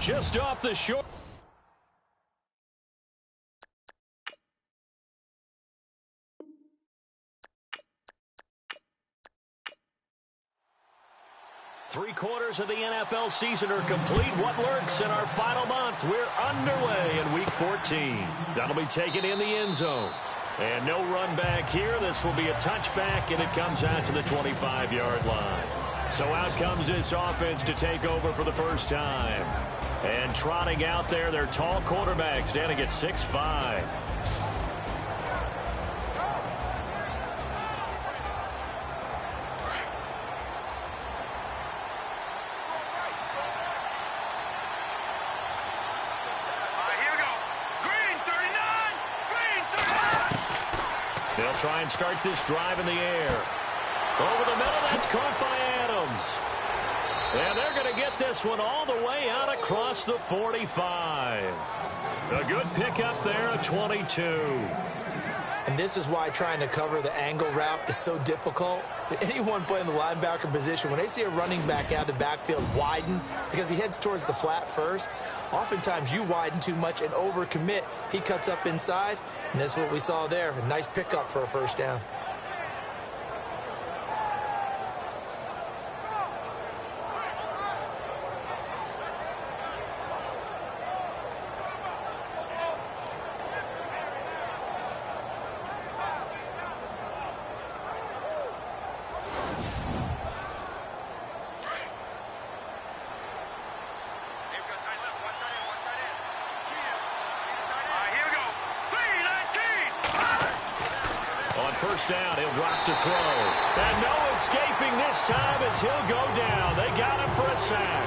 Just off the short. Three-quarters of the NFL season are complete. What lurks in our final month? We're underway in Week 14. That'll be taken in the end zone. And no run back here. This will be a touchback, and it comes out to the 25-yard line. So out comes this offense to take over for the first time. And trotting out there, their tall quarterback standing at 6'5". They'll try and start this drive in the air. Over the middle, that's caught by Adams. And they're going to get this one all the way out across the 45. A good pickup there at 22. And this is why trying to cover the angle route is so difficult. Anyone playing the linebacker position, when they see a running back out of the backfield widen because he heads towards the flat first, oftentimes you widen too much and overcommit. He cuts up inside, and that's what we saw there. A nice pickup for a first down. First down, he'll drop to throw. And no escaping this time as he'll go down. They got him for a sack.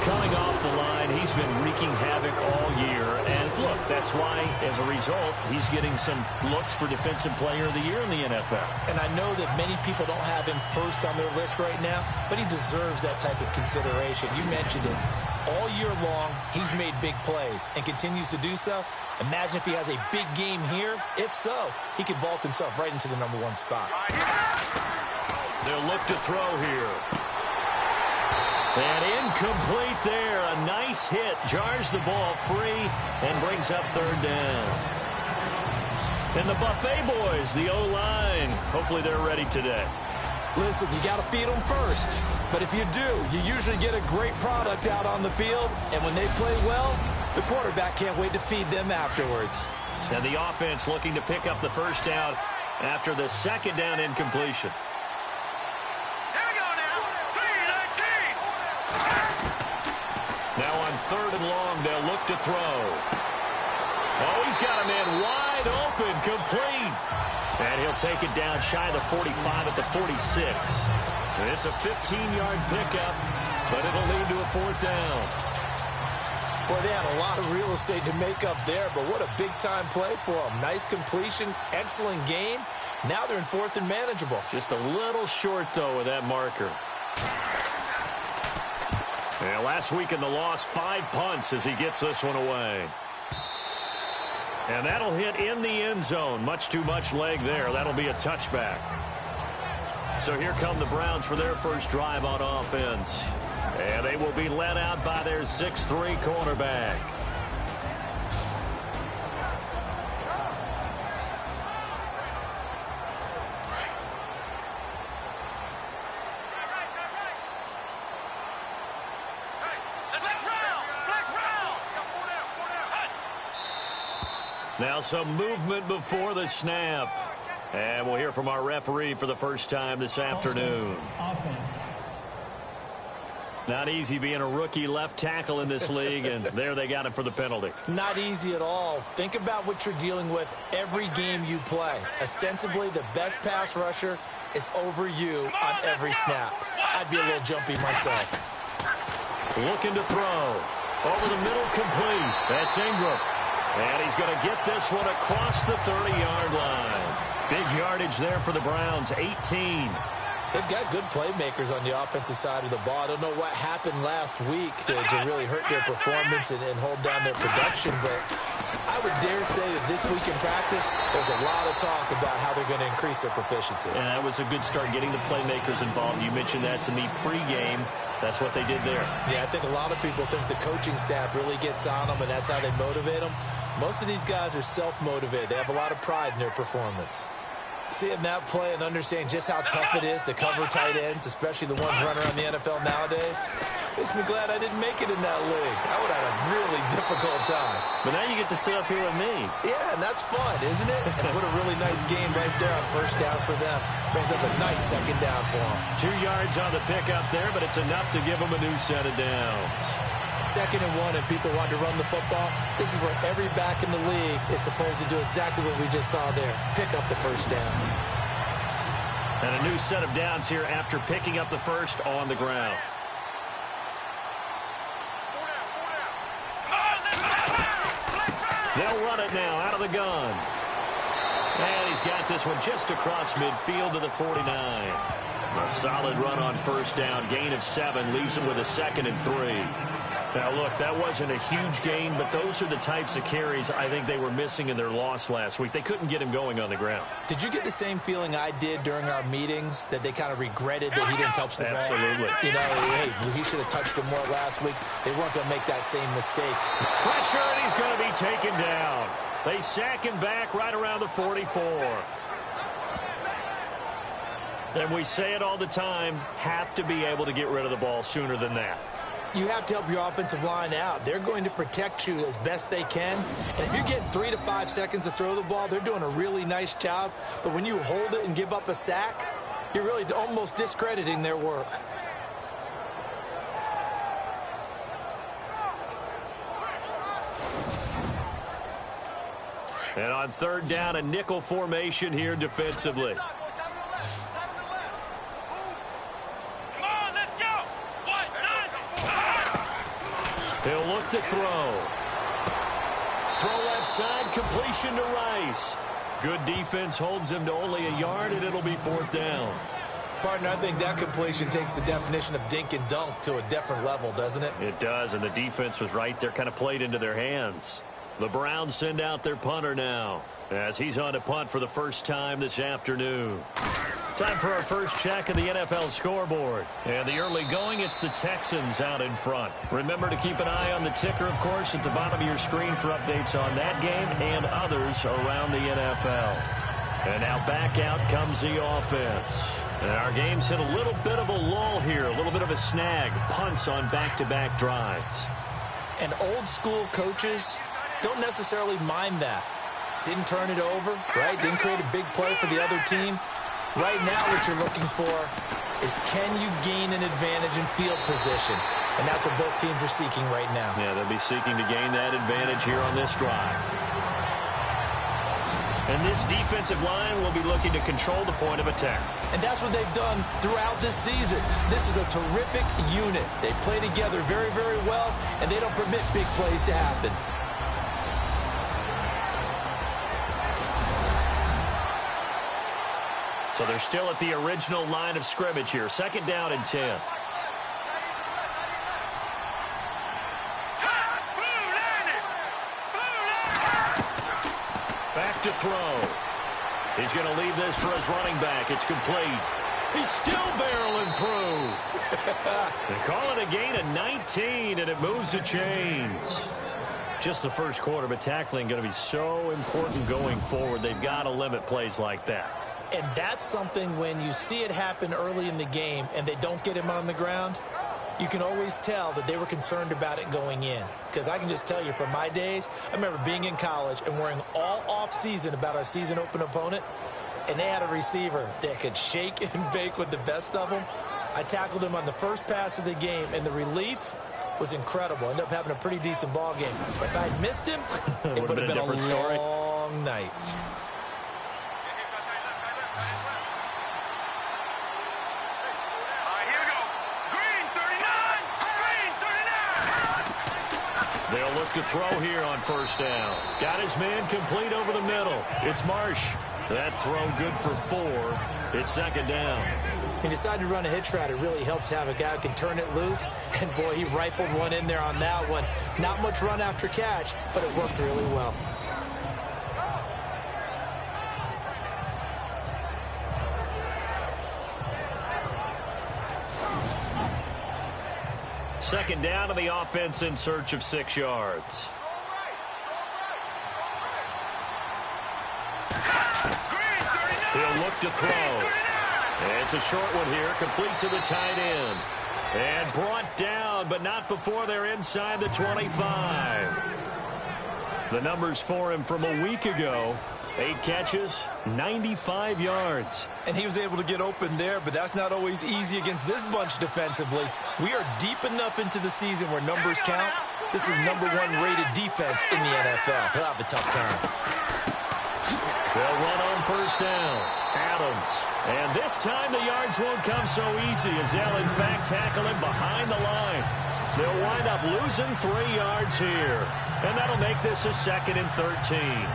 Coming off the line, he's been wreaking havoc all year. And look, that's why, as a result, he's getting some looks for Defensive Player of the Year in the NFL. And I know that many people don't have him first on their list right now, but he deserves that type of consideration. You mentioned it. All year long, he's made big plays and continues to do so. Imagine if he has a big game here. If so, he could vault himself right into the #1 spot. They'll look to throw here. And incomplete there. A nice hit. Jars the ball free and brings up third down. And the Buffet boys, the O-line, hopefully they're ready today. Listen, you got to feed them first. But if you do, you usually get a great product out on the field. And when they play well, the quarterback can't wait to feed them afterwards. And the offense looking to pick up the first down after the second down incompletion. Here we go now. 3-19. Now on third and long, they'll look to throw. Oh, he's got a man wide open, complete. And he'll take it down shy of the 45 at the 46. It's a 15-yard pickup, but it'll lead to a fourth down. Boy, they had a lot of real estate to make up there, but what a big-time play for them. Nice completion, excellent game. Now they're in fourth and manageable. Just a little short, though, with that marker. Yeah, last week in the loss, 5 punts as he gets this one away. And that'll hit in the end zone. Much too much leg there. That'll be a touchback. So here come the Browns for their first drive on offense. And they will be led out by their 6'3" cornerback. Now some movement before the snap. And we'll hear from our referee for the first time this afternoon. Offense. Not easy being a rookie left tackle in this league, and there they got him for the penalty. Not easy at all. Think about what you're dealing with every game you play. Ostensibly, the best pass rusher is over you on every snap. I'd be a little jumpy myself. Looking to throw. Over the middle, complete. That's Ingram. And he's going to get this one across the 30-yard line. Big yardage there for the Browns, 18. They've got good playmakers on the offensive side of the ball. I don't know what happened last week to really hurt their performance and hold down their production, but I would dare say that this week in practice, there's a lot of talk about how they're going to increase their proficiency. And that was a good start, getting the playmakers involved. You mentioned that to me pregame. That's what they did there. Yeah, I think a lot of people think the coaching staff really gets on them, and that's how they motivate them. Most of these guys are self-motivated. They have a lot of pride in their performance. Seeing that play and understanding just how tough it is to cover tight ends, especially the ones running around the NFL nowadays, makes me glad I didn't make it in that league. I would have had a really difficult time. But now you get to sit up here with me. Yeah, and that's fun, isn't it? And what a really nice game right there on first down for them. Brings up a nice second down for them. 2 yards on the pickup there, but it's enough to give them a new set of downs. 2nd and 1, and people want to run the football. This is where every back in the league is supposed to do exactly what we just saw there. Pick up the first down. And a new set of downs here after picking up the first on the ground. They'll run it now out of the gun. And he's got this one just across midfield to the 49. A solid run on first down. Gain of 7 leaves him with a 2nd and 3. Now, look, that wasn't a huge gain, but those are the types of carries I think they were missing in their loss last week. They couldn't get him going on the ground. Did you get the same feeling I did during our meetings, that they kind of regretted that he didn't touch the ball? Absolutely. You know, hey, he should have touched it more last week. They weren't going to make that same mistake. Pressure, and he's going to be taken down. They sack him back right around the 44. And we say it all the time, have to be able to get rid of the ball sooner than that. You have to help your offensive line out. They're going to protect you as best they can. And if you're getting 3 to 5 seconds to throw the ball, they're doing a really nice job. But when you hold it and give up a sack, you're really almost discrediting their work. And on 3rd down, a nickel formation here defensively. He'll look to throw. Throw left side, completion to Rice. Good defense holds him to only a yard, and it'll be 4th down. Partner, I think that completion takes the definition of dink and dunk to a different level, doesn't it? It does, and the defense was right there, kind of played into their hands. The Browns send out their punter now, as he's on to punt for the first time this afternoon. Time for our first check of the NFL scoreboard. And the early going, it's the Texans out in front. Remember to keep an eye on the ticker, of course, at the bottom of your screen for updates on that game and others around the NFL. And now back out comes the offense. And our game's hit a little bit of a lull here, a little bit of a snag. Punts on back-to-back drives. And old-school coaches don't necessarily mind that. Didn't turn it over, right? Didn't create a big play for the other team. Right now, what you're looking for is, can you gain an advantage in field position? And that's what both teams are seeking right now. Yeah, they'll be seeking to gain that advantage here on this drive. And this defensive line will be looking to control the point of attack. And that's what they've done throughout this season. This is a terrific unit. They play together very, very well, and they don't permit big plays to happen. So they're still at the original line of scrimmage here. 2nd down and 10. Back to throw. He's going to leave this for his running back. It's complete. He's still barreling through. They call it a gain of 19, and it moves the chains. Just the first quarter, but tackling going to be so important going forward. They've got to limit plays like that. And that's something, when you see it happen early in the game and they don't get him on the ground, you can always tell that they were concerned about it going in. Because I can just tell you, from my days, I remember being in college and worrying all off-season about our season open opponent, and they had a receiver that could shake and bake with the best of them. I tackled him on the first pass of the game, and the relief was incredible. Ended up having a pretty decent ball game. But if I'd missed him, it would have been a long night. They'll look to throw here on first down. Got his man complete over the middle. It's Marsh. That throw good for 4. It's 2nd down. He decided to run a hitch route. It really helps to have a guy who can turn it loose. And, boy, he rifled one in there on that one. Not much run after catch, but it worked really well. Second down to the offense in search of 6 yards. He'll look to throw. It's a short one here, complete to the tight end. And brought down, but not before they're inside the 25. The numbers for him from a week ago. 8 catches, 95 yards. And he was able to get open there, but that's not always easy against this bunch defensively. We are deep enough into the season where numbers count. This is #1 rated defense in the NFL. He'll have a tough time. They'll run on first down. Adams. And this time the yards won't come so easy as they'll, in fact, tackle him behind the line. They'll wind up losing 3 yards here. And that'll make this a 2nd and 13.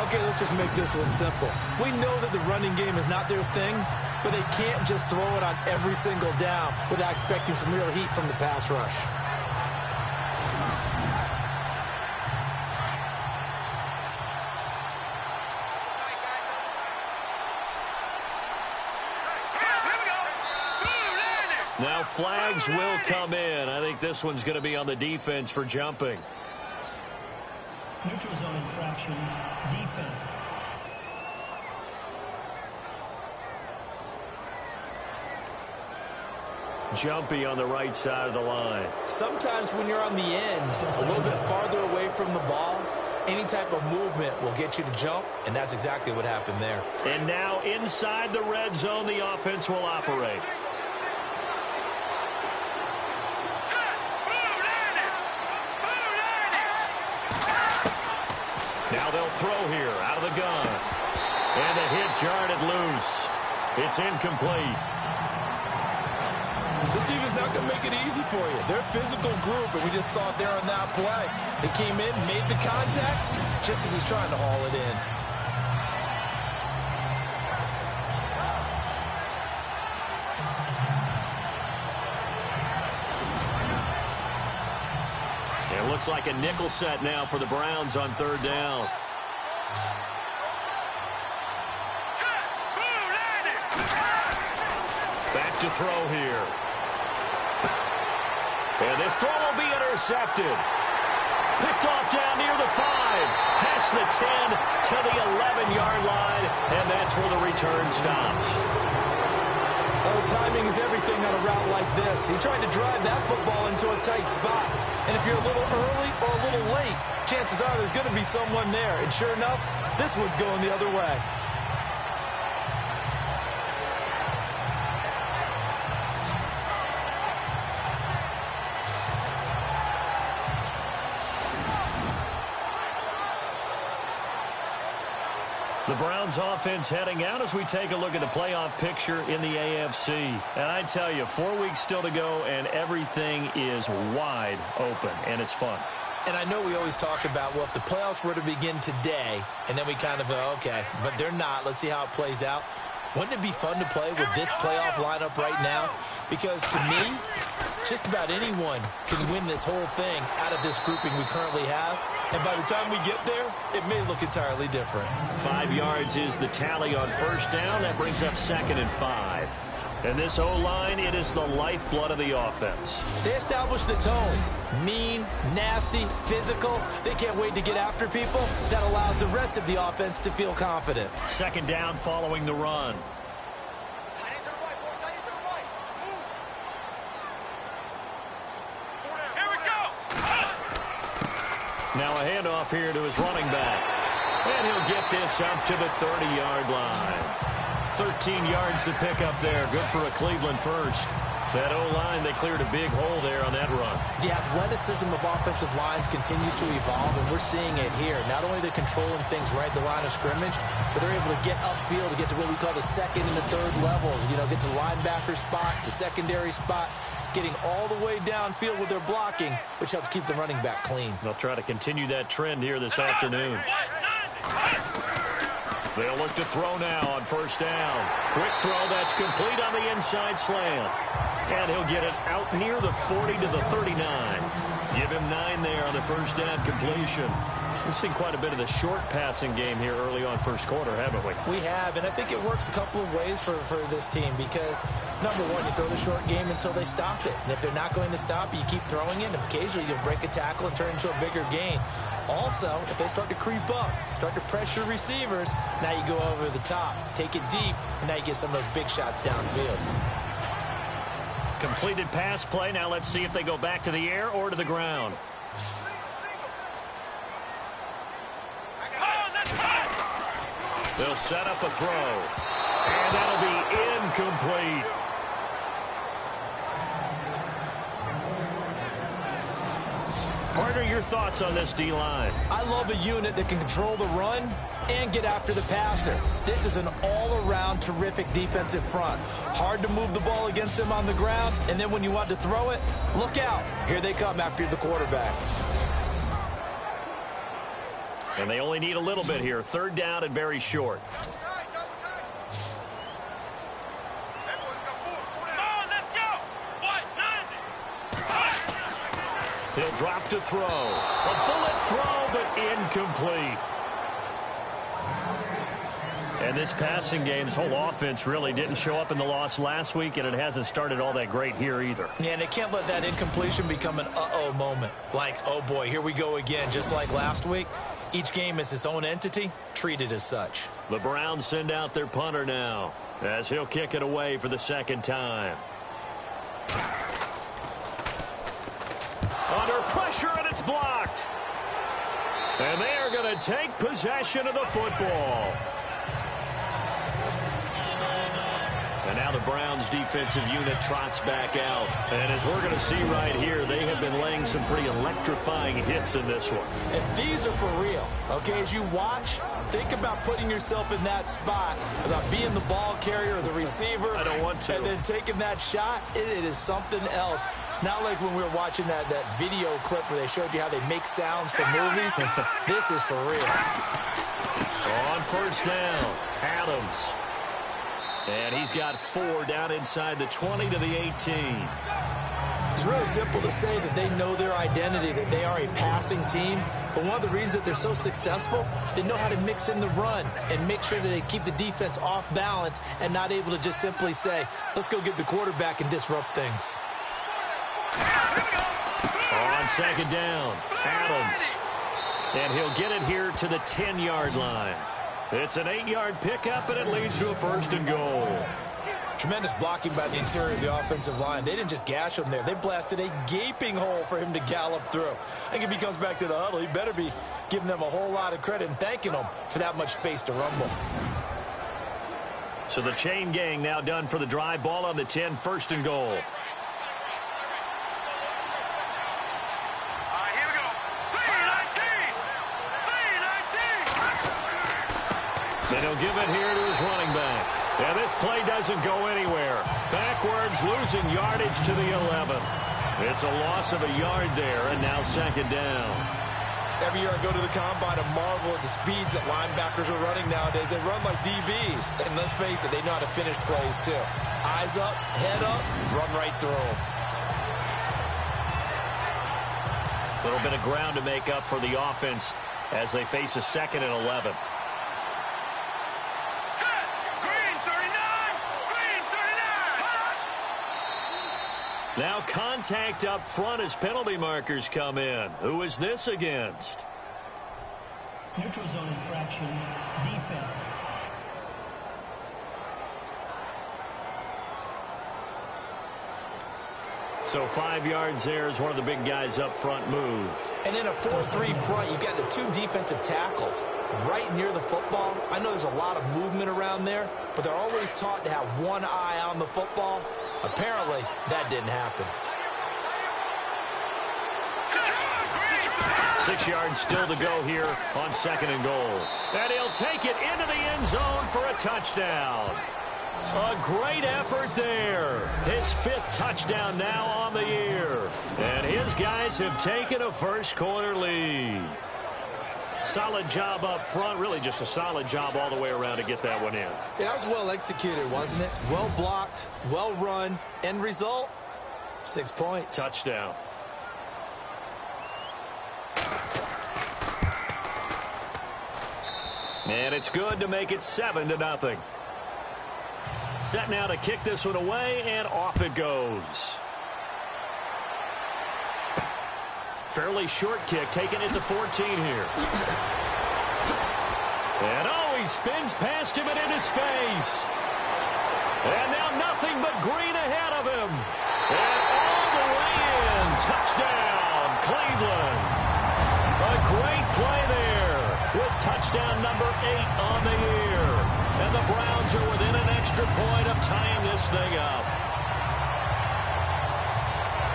Okay, let's just make this one simple. We know that the running game is not their thing, but they can't just throw it on every single down without expecting some real heat from the pass rush. Now flags will come in. I think this one's going to be on the defense for jumping. Neutral zone infraction, defense. Jumpy on the right side of the line. Sometimes when you're on the end, a little bit farther away from the ball, any type of movement will get you to jump, and that's exactly what happened there. And now inside the red zone, the offense will operate. Now they'll throw here out of the gun. And the hit jarred it loose. It's incomplete. This team is not going to make it easy for you. They're a physical group, and we just saw it there on that play. They came in, made the contact, just as he's trying to haul it in. It looks like a nickel set now for the Browns on 3rd down. Back to throw here. And this throw will be intercepted. Picked off down near the 5. Past the 10 to the 11-yard line. And that's where the return stops. Oh, timing is everything on a route like this. He tried to drive that football into a tight spot. And if you're a little early or a little late, chances are there's going to be someone there. And sure enough, this one's going the other way. The Browns offense heading out as we take a look at the playoff picture in the AFC. And I tell you, 4 weeks still to go, and everything is wide open, and it's fun. And I know we always talk about, well, if the playoffs were to begin today, and then we kind of go, okay, but they're not. Let's see how it plays out. Wouldn't it be fun to play with this playoff lineup right now? Because to me, just about anyone can win this whole thing out of this grouping we currently have. And by the time we get there, it may look entirely different. 5 yards is the tally on first down. That brings up 2nd and 5. And this O-line, it is the lifeblood of the offense. They establish the tone. Mean, nasty, physical. They can't wait to get after people. That allows the rest of the offense to feel confident. 2nd down following the run. Now a handoff here to his running back. And he'll get this up to the 30-yard line. 13 yards to pick up there. Good for a Cleveland first. That O-line, they cleared a big hole there on that run. The athleticism of offensive lines continues to evolve, and we're seeing it here. Not only are they controlling things right at the line of scrimmage, but they're able to get upfield to get to what we call the 2nd and the 3rd levels. You know, get to the linebacker spot, the secondary spot, getting all the way downfield with their blocking, which helps keep the running back clean. They'll try to continue that trend here this afternoon. They'll look to throw now on first down. Quick throw that's complete on the inside slant. And he'll get it out near the 40 to the 39. Give him 9 there on the first down completion. We've seen quite a bit of the short passing game here early on first quarter, haven't we? We have, and I think it works a couple of ways for this team because, number one, you throw the short game until they stop it. And if they're not going to stop it, you keep throwing it, and occasionally you'll break a tackle and turn into a bigger gain. Also, if they start to creep up, start to pressure receivers, now you go over the top, take it deep, and now you get some of those big shots downfield. Completed pass play. Now let's see if they go back to the air or to the ground. They'll set up a throw. And that'll be incomplete. Partner, your thoughts on this D-line? I love a unit that can control the run and get after the passer. This is an all-around terrific defensive front. Hard to move the ball against them on the ground, and then when you want to throw it, look out. Here they come after the quarterback. And they only need a little bit here. Third down and very short. He'll drop to throw. A bullet throw, but incomplete. And this passing game, this whole offense really didn't show up in the loss last week, and it hasn't started all that great here either. Yeah, and they can't let that incompletion become an uh-oh moment. Like, oh boy, here we go again, just like last week. Each game is its own entity, treated as such. The Browns send out their punter now, as he'll kick it away for the second time. Under pressure, and it's blocked. And they are going to take possession of the football. And now the Browns defensive unit trots back out. And as we're going to see right here, they have been laying some pretty electrifying hits in this one. And these are for real. Okay, as you watch, think about putting yourself in that spot, about being the ball carrier or the receiver. I don't want to. And then taking that shot, it is something else. It's not like when we were watching that video clip where they showed you how they make sounds for movies. This is for real. On first down, Adams. And he's got 4 down inside the 20 to the 18. It's really simple to say that they know their identity, that they are a passing team. But one of the reasons that they're so successful, they know how to mix in the run and make sure that they keep the defense off balance and not able to just simply say, let's go get the quarterback and disrupt things. On second down, Adams. And he'll get it here to the 10-yard line. It's an 8-yard pickup, and it leads to a first and goal. Tremendous blocking by the interior of the offensive line. They didn't just gash him there. They blasted a gaping hole for him to gallop through. I think if he comes back to the huddle, he better be giving them a whole lot of credit and thanking them for that much space to rumble. So the chain gang now done for the drive. Ball on the 10, first and goal. Then he'll give it here to his running back. And this play doesn't go anywhere. Backwards, losing yardage to the 11. It's a loss of a yard there, and now second down. Every year I go to the combine and marvel at the speeds that linebackers are running nowadays. They run like DBs. And let's face it, they know how to finish plays too. Eyes up, head up, run right through them. A little bit of ground to make up for the offense as they face a second and 11. Now contact up front as penalty markers come in. Who is this against? Neutral zone infraction, defense. So 5 yards there as one of the big guys up front moved. And in a 4-3 front, you got the 2 defensive tackles right near the football. I know there's a lot of movement around there, but they're always taught to have one eye on the football. Apparently, that didn't happen. 6 yards still to go here on second and goal. And he'll take it into the end zone for a touchdown. A great effort there. His 5th touchdown now on the year. And his guys have taken a first quarter lead. Solid job up front. Really just a solid job all the way around to get that one in. Yeah, that was well executed, wasn't it? Well blocked, well run. End result, 6 points. Touchdown. And it's good to make it 7-0. Set now to kick this one away, and off it goes. Fairly short kick, taking it to 14 here. And he spins past him and into space. And now nothing but green ahead of him. And all the way in. Touchdown, Cleveland. A great play there with touchdown number 8 on the year. And the Browns are within an extra point of tying this thing up.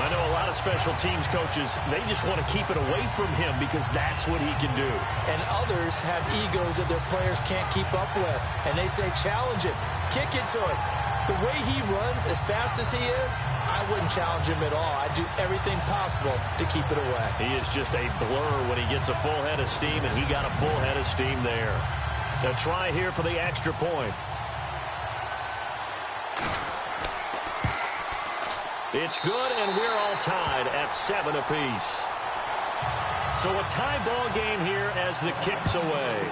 I know a lot of special teams coaches, they just want to keep it away from him because that's what he can do. And others have egos that their players can't keep up with. And they say, challenge it, kick it to him. The way he runs as fast as he is, I wouldn't challenge him at all. I'd do everything possible to keep it away. He is just a blur when he gets a full head of steam, and he got a full head of steam there. A try here for the extra point. It's good, and we're all tied at 7 apiece. So a tie ball game here as the kick's away.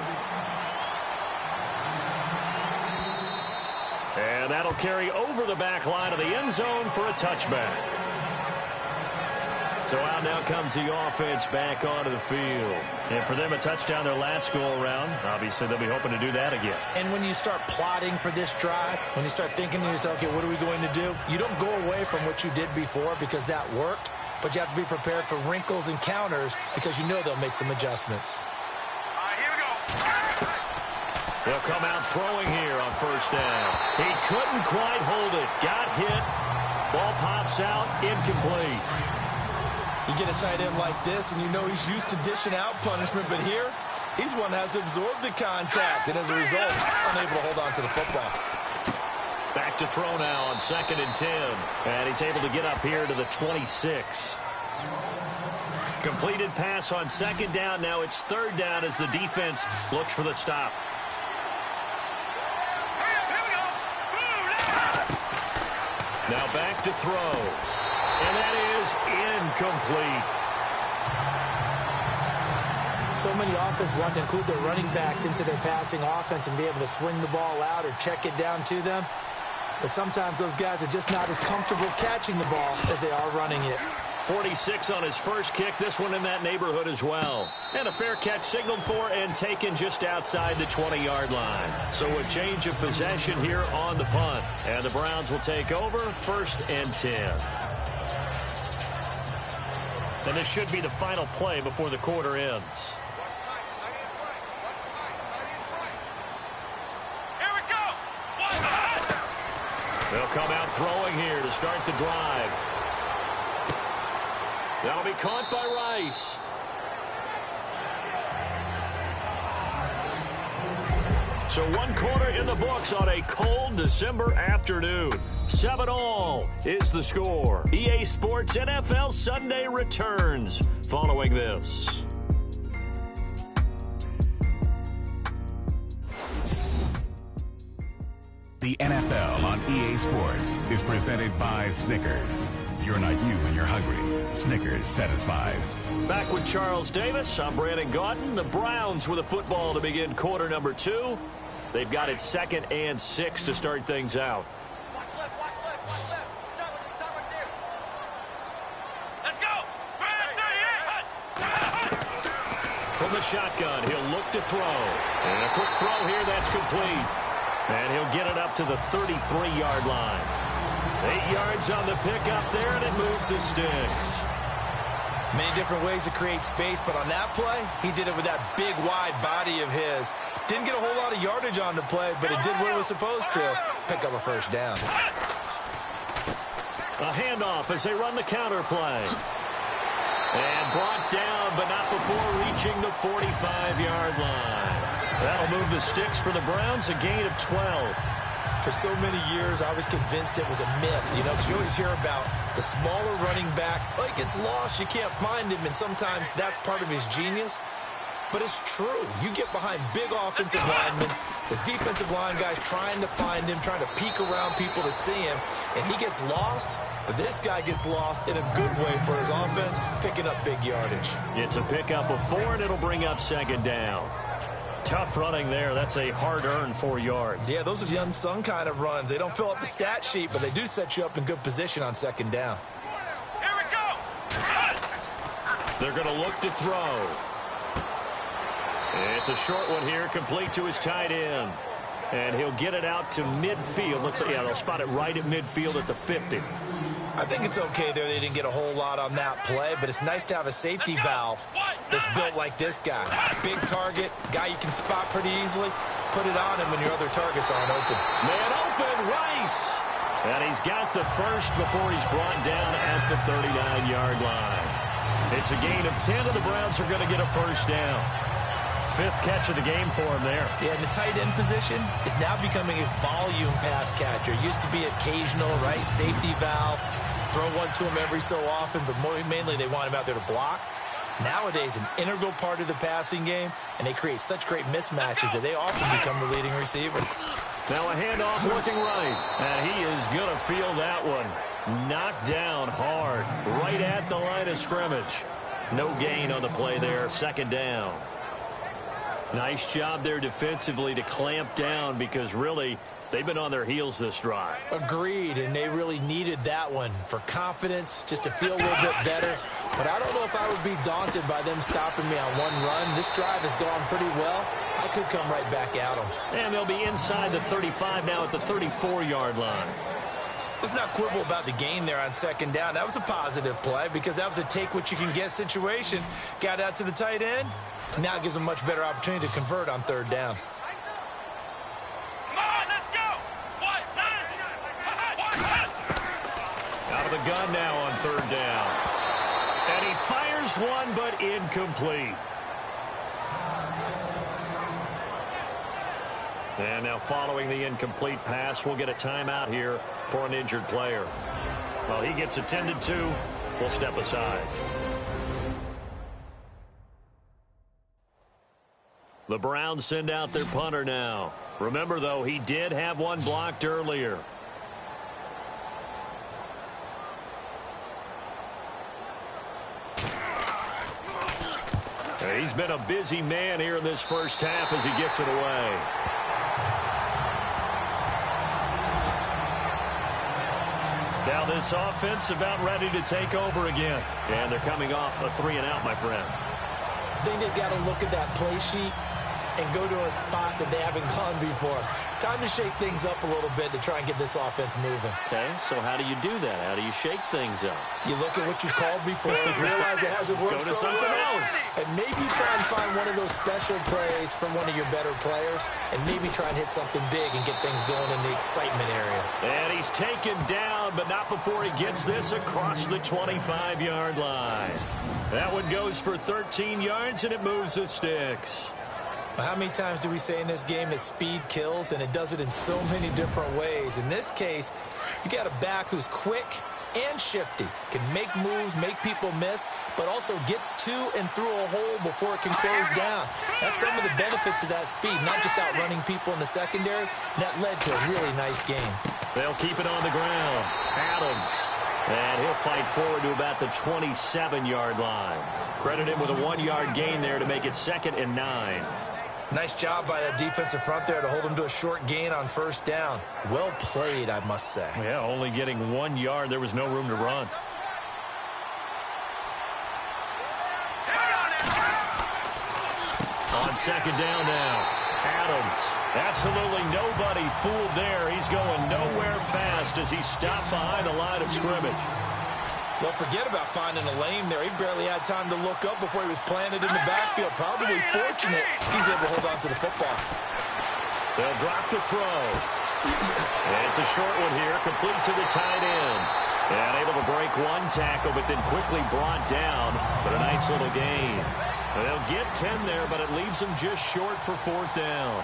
And that'll carry over the back line of the end zone for a touchback. So out now comes the offense back onto the field. And for them, a touchdown their last go-around. Obviously, they'll be hoping to do that again. And when you start plotting for this drive, when you start thinking to yourself, okay, what are we going to do? You don't go away from what you did before because that worked, but you have to be prepared for wrinkles and counters because you know they'll make some adjustments. All right, here we go. They'll come out throwing here on first down. He couldn't quite hold it. Got hit. Ball pops out. Incomplete. You get a tight end like this, and you know he's used to dishing out punishment, but here, he's one that has to absorb the contact, and as a result, unable to hold on to the football. Back to throw now on 2nd and 10. And he's able to get up here to the 26. Completed pass on 2nd down. Now it's 3rd down as the defense looks for the stop. Now back to throw. And that is incomplete. So many offenses want to include their running backs into their passing offense and be able to swing the ball out or check it down to them. But sometimes those guys are just not as comfortable catching the ball as they are running it. 46 on his first kick. This one in that neighborhood as well. And a fair catch signaled for and taken just outside the 20-yard line. So a change of possession here on the punt. And the Browns will take over 1st and 10. And this should be the final play before the quarter ends. Here we go. They'll come out throwing here to start the drive. That'll be caught by Rice. So 1 quarter in the books on a cold December afternoon. 7-all is the score. EA Sports NFL Sunday returns following this. The NFL on EA Sports is presented by Snickers. You're not you when you're hungry. Snickers satisfies. Back with Charles Davis. I'm Brandon Gaudin. The Browns with a football to begin quarter number 2. They've got it 2nd and 6 to start things out. Watch left, watch left, watch left. Stop right there. Let's go. From the shotgun, he'll look to throw. And a quick throw here, that's complete. And he'll get it up to the 33-yard line. 8 yards on the pickup there, and it moves the sticks. Many different ways to create space, but on that play, he did it with that big, wide body of his. Didn't get a whole lot of yardage on the play, but it did what it was supposed to, pick up a first down. A handoff as they run the counter play. And brought down, but not before reaching the 45-yard line. That'll move the sticks for the Browns, a gain of 12. For so many years, I was convinced it was a myth, because you always hear about the smaller running back. Oh, he gets lost, you can't find him, and sometimes that's part of his genius. But it's true. You get behind big offensive linemen, the defensive line guys trying to find him, trying to peek around people to see him, and he gets lost. But this guy gets lost in a good way for his offense, picking up big yardage. It's a pickup of 4, and it'll bring up second down. Tough running there. That's a hard-earned 4 yards. Yeah, those are the unsung kind of runs. They don't fill up the stat sheet, but they do set you up in good position on second down. Here we go. They're going to look to throw. It's a short one here, complete to his tight end. And he'll get it out to midfield. Let's say, yeah, they'll spot it right at midfield at the 50. I think it's okay there. They didn't get a whole lot on that play, but it's nice to have a safety valve that's built like this guy. Big target, guy you can spot pretty easily. Put it on him when your other targets aren't open. Man open, Rice. And he's got the first before he's brought down at the 39-yard line. It's a gain of 10, and the Browns are going to get a first down. 5th catch of the game for him there. Yeah, and the tight end position is now becoming a volume pass catcher. It used to be occasional, right? Safety valve, throw one to him every so often, but mainly they want him out there to block. Nowadays, an integral part of the passing game, and they create such great mismatches that they often become the leading receiver. Now a handoff looking right, and he is going to feel that one. Knocked down hard, right at the line of scrimmage. No gain on the play there, second down. Nice job there defensively to clamp down because really they've been on their heels this drive. Agreed, and they really needed that one for confidence, just to feel a little bit better. But I don't know if I would be daunted by them stopping me on one run. This drive has gone pretty well. I could come right back at them. And they'll be inside the 35 now at the 34-yard line. Let's not quibble about the gain there on second down. That was a positive play because that was a take-what-you-can-get situation. Got out to the tight end. Now it gives them a much better opportunity to convert on third down. Come on, let's go. Out of the gun now on third down. And he fires one, but incomplete. And now following the incomplete pass, we'll get a timeout here for an injured player. Well, he gets attended to. We'll step aside. The Browns send out their punter now. Remember, though, he did have one blocked earlier. He's been a busy man here in this first half as he gets it away. Now this offense about ready to take over again. And they're coming off a 3-and-out, my friend. I think they've got to look at that play sheet and go to a spot that they haven't gone before. Time to shake things up a little bit to try and get this offense moving. Okay, so how do you do that? How do you shake things up? You look at what you've called before, realize it hasn't worked Go to something else. And maybe try and find one of those special plays from one of your better players, and maybe try and hit something big and get things going in the excitement area. And he's taken down, but not before he gets this across the 25-yard line. That one goes for 13 yards, and it moves the sticks. How many times do we say in this game that speed kills, and it does it in so many different ways? In this case, you got a back who's quick and shifty, can make moves, make people miss, but also gets to and through a hole before it can close down. That's some of the benefits of that speed, not just outrunning people in the secondary. That led to a really nice game. They'll keep it on the ground. Adams. And he'll fight forward to about the 27-yard line. Credit him with a 1-yard gain there to make it 2nd and 9. Nice job by that defensive front there to hold him to a short gain on first down. Well played, I must say. Yeah, only getting 1 yard. There was no room to run. On second down now, Adams. Absolutely nobody fooled there. He's going nowhere fast as he stopped behind the line of scrimmage. Well, forget about finding a lane there. He barely had time to look up before he was planted in the backfield. Probably fortunate he's able to hold on to the football. They'll drop the throw. And it's a short one here, complete to the tight end. And able to break one tackle, but then quickly brought down. But a nice little gain. And they'll get 10 there, but it leaves them just short for 4th down.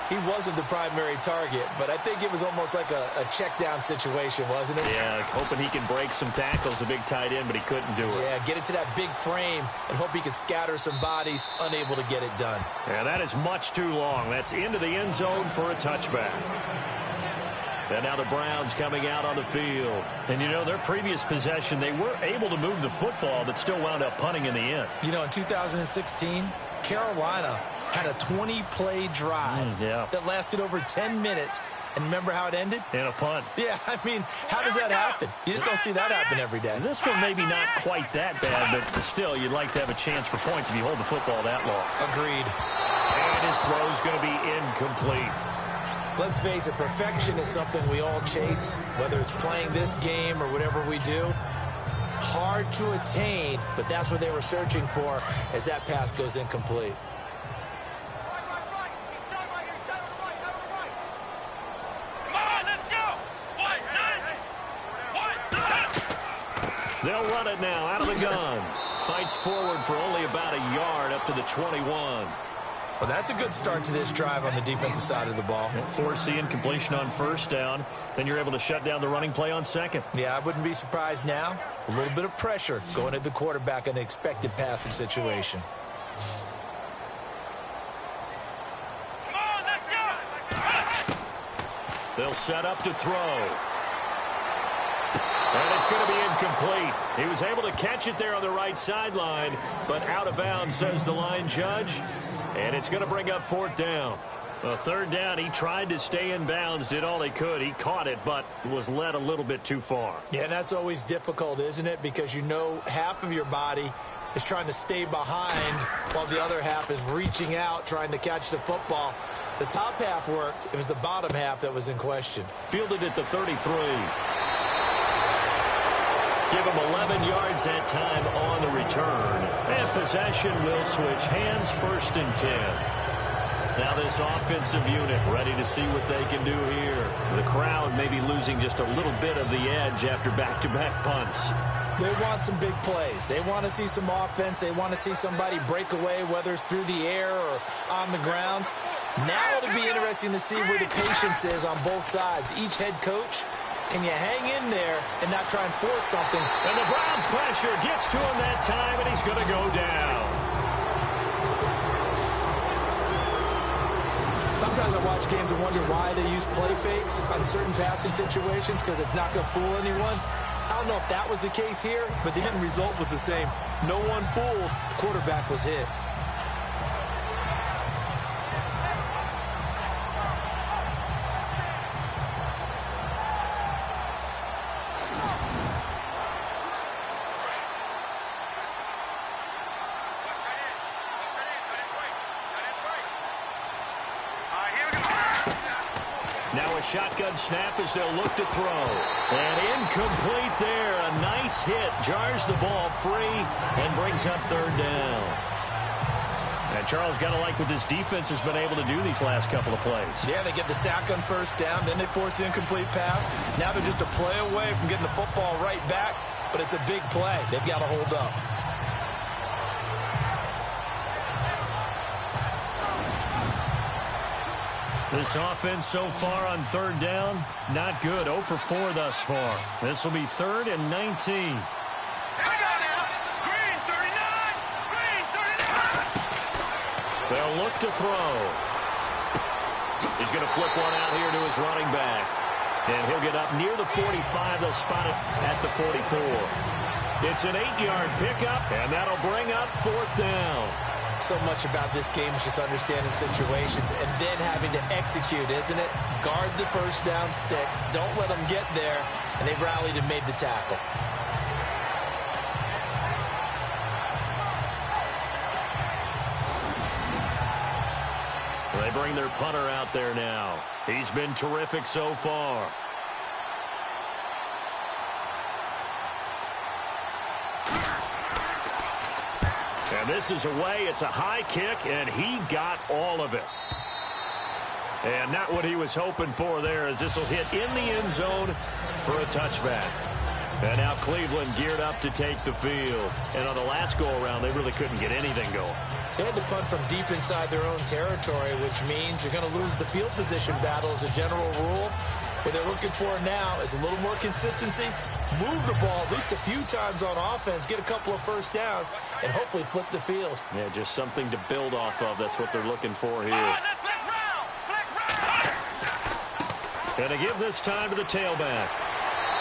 he wasn't the primary target, but I think it was almost like a check down situation, wasn't it? Yeah, like hoping he can break some tackles, a big tight end, but he couldn't do it. Yeah, get it to that big frame and hope he can scatter some bodies, unable to get it done. Yeah, that is much too long. That's into the end zone for a touchback. And now the Browns coming out on the field. And, you know, their previous possession, they were able to move the football, but still wound up punting in the end. You know, in 2016, Carolina had a 20-play drive that lasted over 10 minutes. And remember how it ended? In a punt. Yeah, I mean, how does that happen? You just don't see that happen every day. And this one maybe not quite that bad, but still, you'd like to have a chance for points if you hold the football that long. Agreed. And his throw's going to be incomplete. Let's face it, perfection is something we all chase, whether it's playing this game or whatever we do. Hard to attain, but that's what they were searching for as that pass goes incomplete. They'll run it now out of the gun. Fights forward for only about a yard up to the 21. Well, that's a good start to this drive on the defensive side of the ball. Force the incompletion on first down. Then you're able to shut down the running play on second. Yeah, I wouldn't be surprised now. A little bit of pressure going at the quarterback in an expected passing situation. Come on, let's go! They'll set up to throw. And it's going to be incomplete. He was able to catch it there on the right sideline, but out of bounds, says the line judge. And it's going to bring up fourth down. A third down, he tried to stay in bounds, did all he could. He caught it, but was led a little bit too far. Yeah, and that's always difficult, isn't it? Because you know half of your body is trying to stay behind while the other half is reaching out, trying to catch the football. The top half worked. It was the bottom half that was in question. Fielded at the 33. Give him 11 yards that time on the return. And possession will switch hands, 1st and 10. Now this offensive unit ready to see what they can do here. The crowd may be losing just a little bit of the edge after back-to-back punts. They want some big plays. They want to see some offense. They want to see somebody break away, whether it's through the air or on the ground. Now it'll be interesting to see where the patience is on both sides. Each head coach, can you hang in there and not try and force something? And the Browns pressure gets to him that time, and he's going to go down. Sometimes I watch games and wonder why they use play fakes on certain passing situations, because it's not going to fool anyone. I don't know if that was the case here, but the end result was the same. No one fooled. The quarterback was hit. Now a shotgun snap as they'll look to throw. And incomplete there. A nice hit. Jars the ball free and brings up third down. And Charles, got to like what this defense has been able to do these last couple of plays. Yeah, they get the sack on first down. Then they force the incomplete pass. Now they're just a play away from getting the football right back. But it's a big play. They've got to hold up. This offense so far on third down, not good. 0 for 4 thus far. This will be 3rd and 19. They'll look to throw. He's going to flip one out here to his running back. And he'll get up near the 45. They'll spot it at the 44. It's an 8-yard pickup, and that'll bring up fourth down. So much about this game is just understanding situations and then having to execute, isn't it? Guard the first down sticks. Don't let them get there. And they rallied and made the tackle. They bring their punter out there now. He's been terrific so far. And this is away. It's a high kick, and he got all of it. And not what he was hoping for there, as this will hit in the end zone for a touchback. And now Cleveland geared up to take the field. And on the last go-around, they really couldn't get anything going. They had to punt from deep inside their own territory, which means you're going to lose the field position battle as a general rule. What they're looking for now is a little more consistency, move the ball at least a few times on offense, get a couple of first downs, and hopefully flip the field. Yeah, just something to build off of. That's what they're looking for here. And they give this time to the tailback.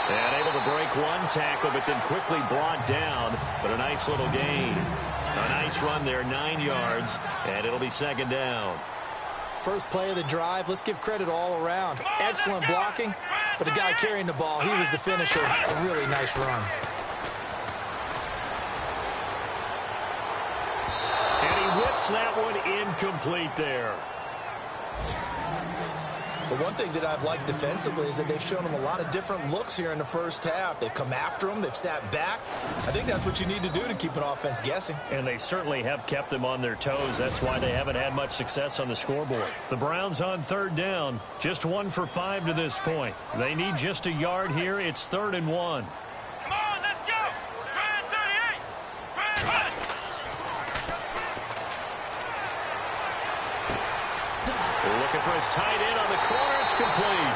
And able to break one tackle, but then quickly brought down. But a nice little gain. A nice run there, 9 yards, and it'll be second down. First play of the drive, let's give credit all around. Excellent blocking, but the guy carrying the ball, he was the finisher. A really nice run. And he whips that one incomplete there. The one thing that I've liked defensively is that they've shown them a lot of different looks here in the first half. They've come after them. They've sat back. I think that's what you need to do to keep an offense guessing. And they certainly have kept them on their toes. That's why they haven't had much success on the scoreboard. The Browns on third down. Just 1 for 5 to this point. They need just a yard here. It's 3rd and 1. Come on, let's go. Brand 38. Brand 1. Looking for his tight end on the corner. It's complete.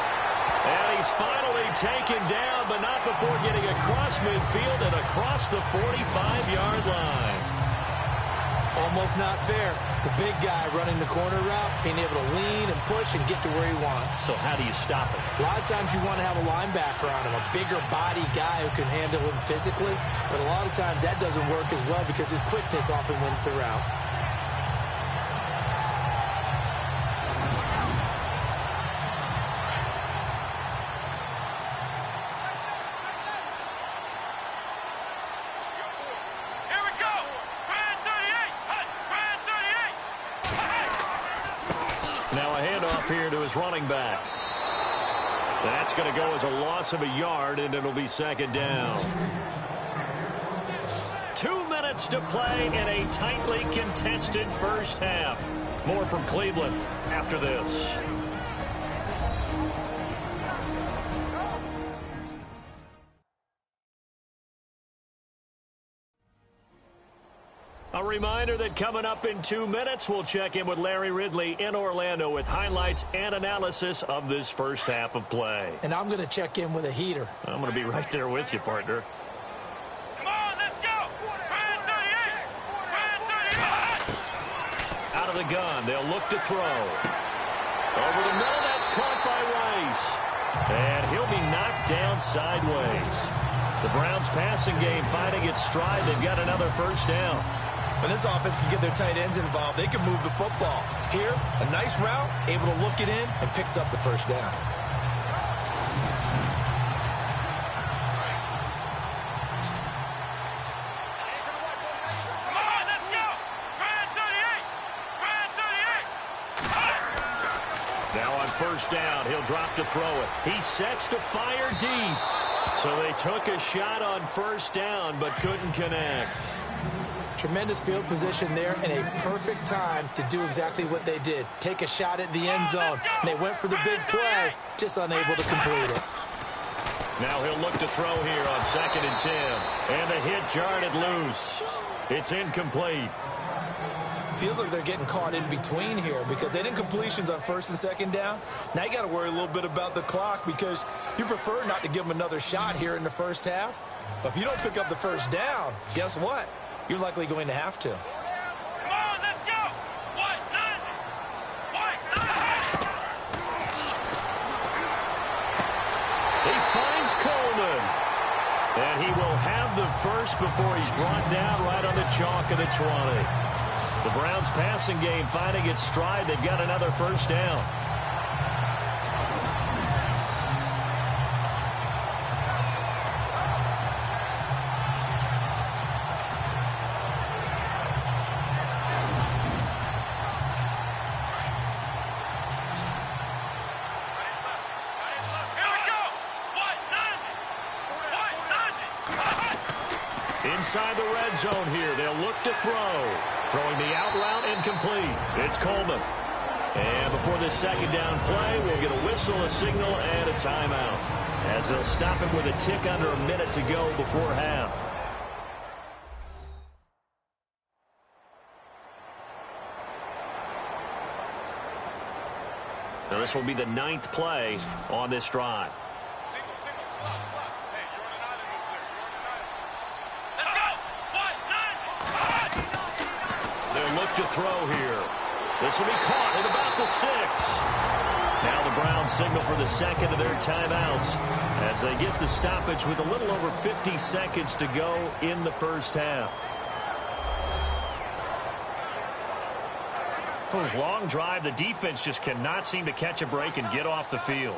And he's finally taken down, but not before getting across midfield and across the 45-yard line. Almost not fair. The big guy running the corner route, being able to lean and push and get to where he wants. So how do you stop it? A lot of times you want to have a linebacker on him, a bigger body guy who can handle him physically. But a lot of times that doesn't work as well because his quickness often wins the route. Here to his running back. That's going to go as a loss of a yard, and it'll be second down. 2 minutes to play in a tightly contested first half. More from Cleveland after this. A reminder that coming up in 2 minutes, we'll check in with Larry Ridley in Orlando with highlights and analysis of this first half of play. And I'm going to check in with a heater. I'm going to be right there with you, partner. Come on, let's go. Brand 38. Brand 38. Out of the gun, they'll look to throw. Over the middle, that's caught by Rice. And he'll be knocked down sideways. The Browns passing game finding its stride. They've got another first down. When this offense can get their tight ends involved, they can move the football. Here, a nice route, able to look it in, and picks up the first down. Come on, let's go. Brand 38. Brand 38. Now on first down, he'll drop to throw it. He sets to fire deep. So they took a shot on first down, but couldn't connect. Tremendous field position there and a perfect time to do exactly what they did. Take a shot at the end zone. And they went for the big play, just unable to complete it. Now he'll look to throw here on 2nd and 10. And the hit jarred it loose. It's incomplete. Feels like they're getting caught in between here because they didn't completions on 1st and 2nd down. Now you got to worry a little bit about the clock because you prefer not to give them another shot here in the first half. But if you don't pick up the first down, guess what? You're likely going to have to. Come on, let's go. White 90. White 90. He finds Coleman. And he will have the first before he's brought down right on the chalk of the 20. The Browns passing game finding its stride. They've got another first down. Inside the red zone here. They'll look to throw. Throwing the out route incomplete. It's Coleman. And before this second down play, we'll get a whistle, a signal, and a timeout, as they'll stop it with a tick under a minute to go before half. Now this will be the 9th play on this drive. They'll look to throw here. This will be caught at about the 6. Now the Browns signal for the second of their timeouts as they get the stoppage with a little over 50 seconds to go in the first half. Long drive. The defense just cannot seem to catch a break and get off the field.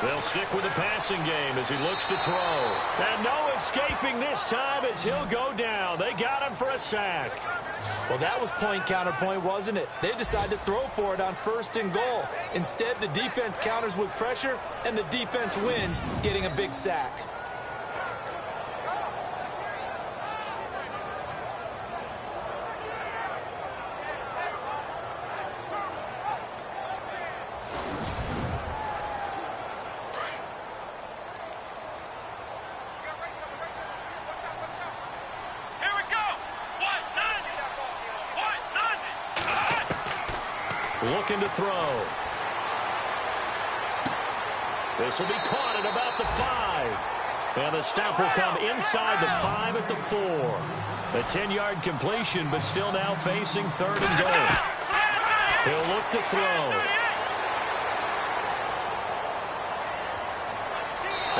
They'll stick with the passing game as he looks to throw. And no escaping this time as he'll go down. They got him for a sack. Well, that was point counterpoint, wasn't it? They decided to throw for it on 1st and goal. Instead, the defense counters with pressure, and the defense wins, getting a big sack. Looking to throw. This will be caught at about the 5. And the stop will come inside the 5 at the 4. A 10-yard completion, but still now facing 3rd and goal. He'll look to throw.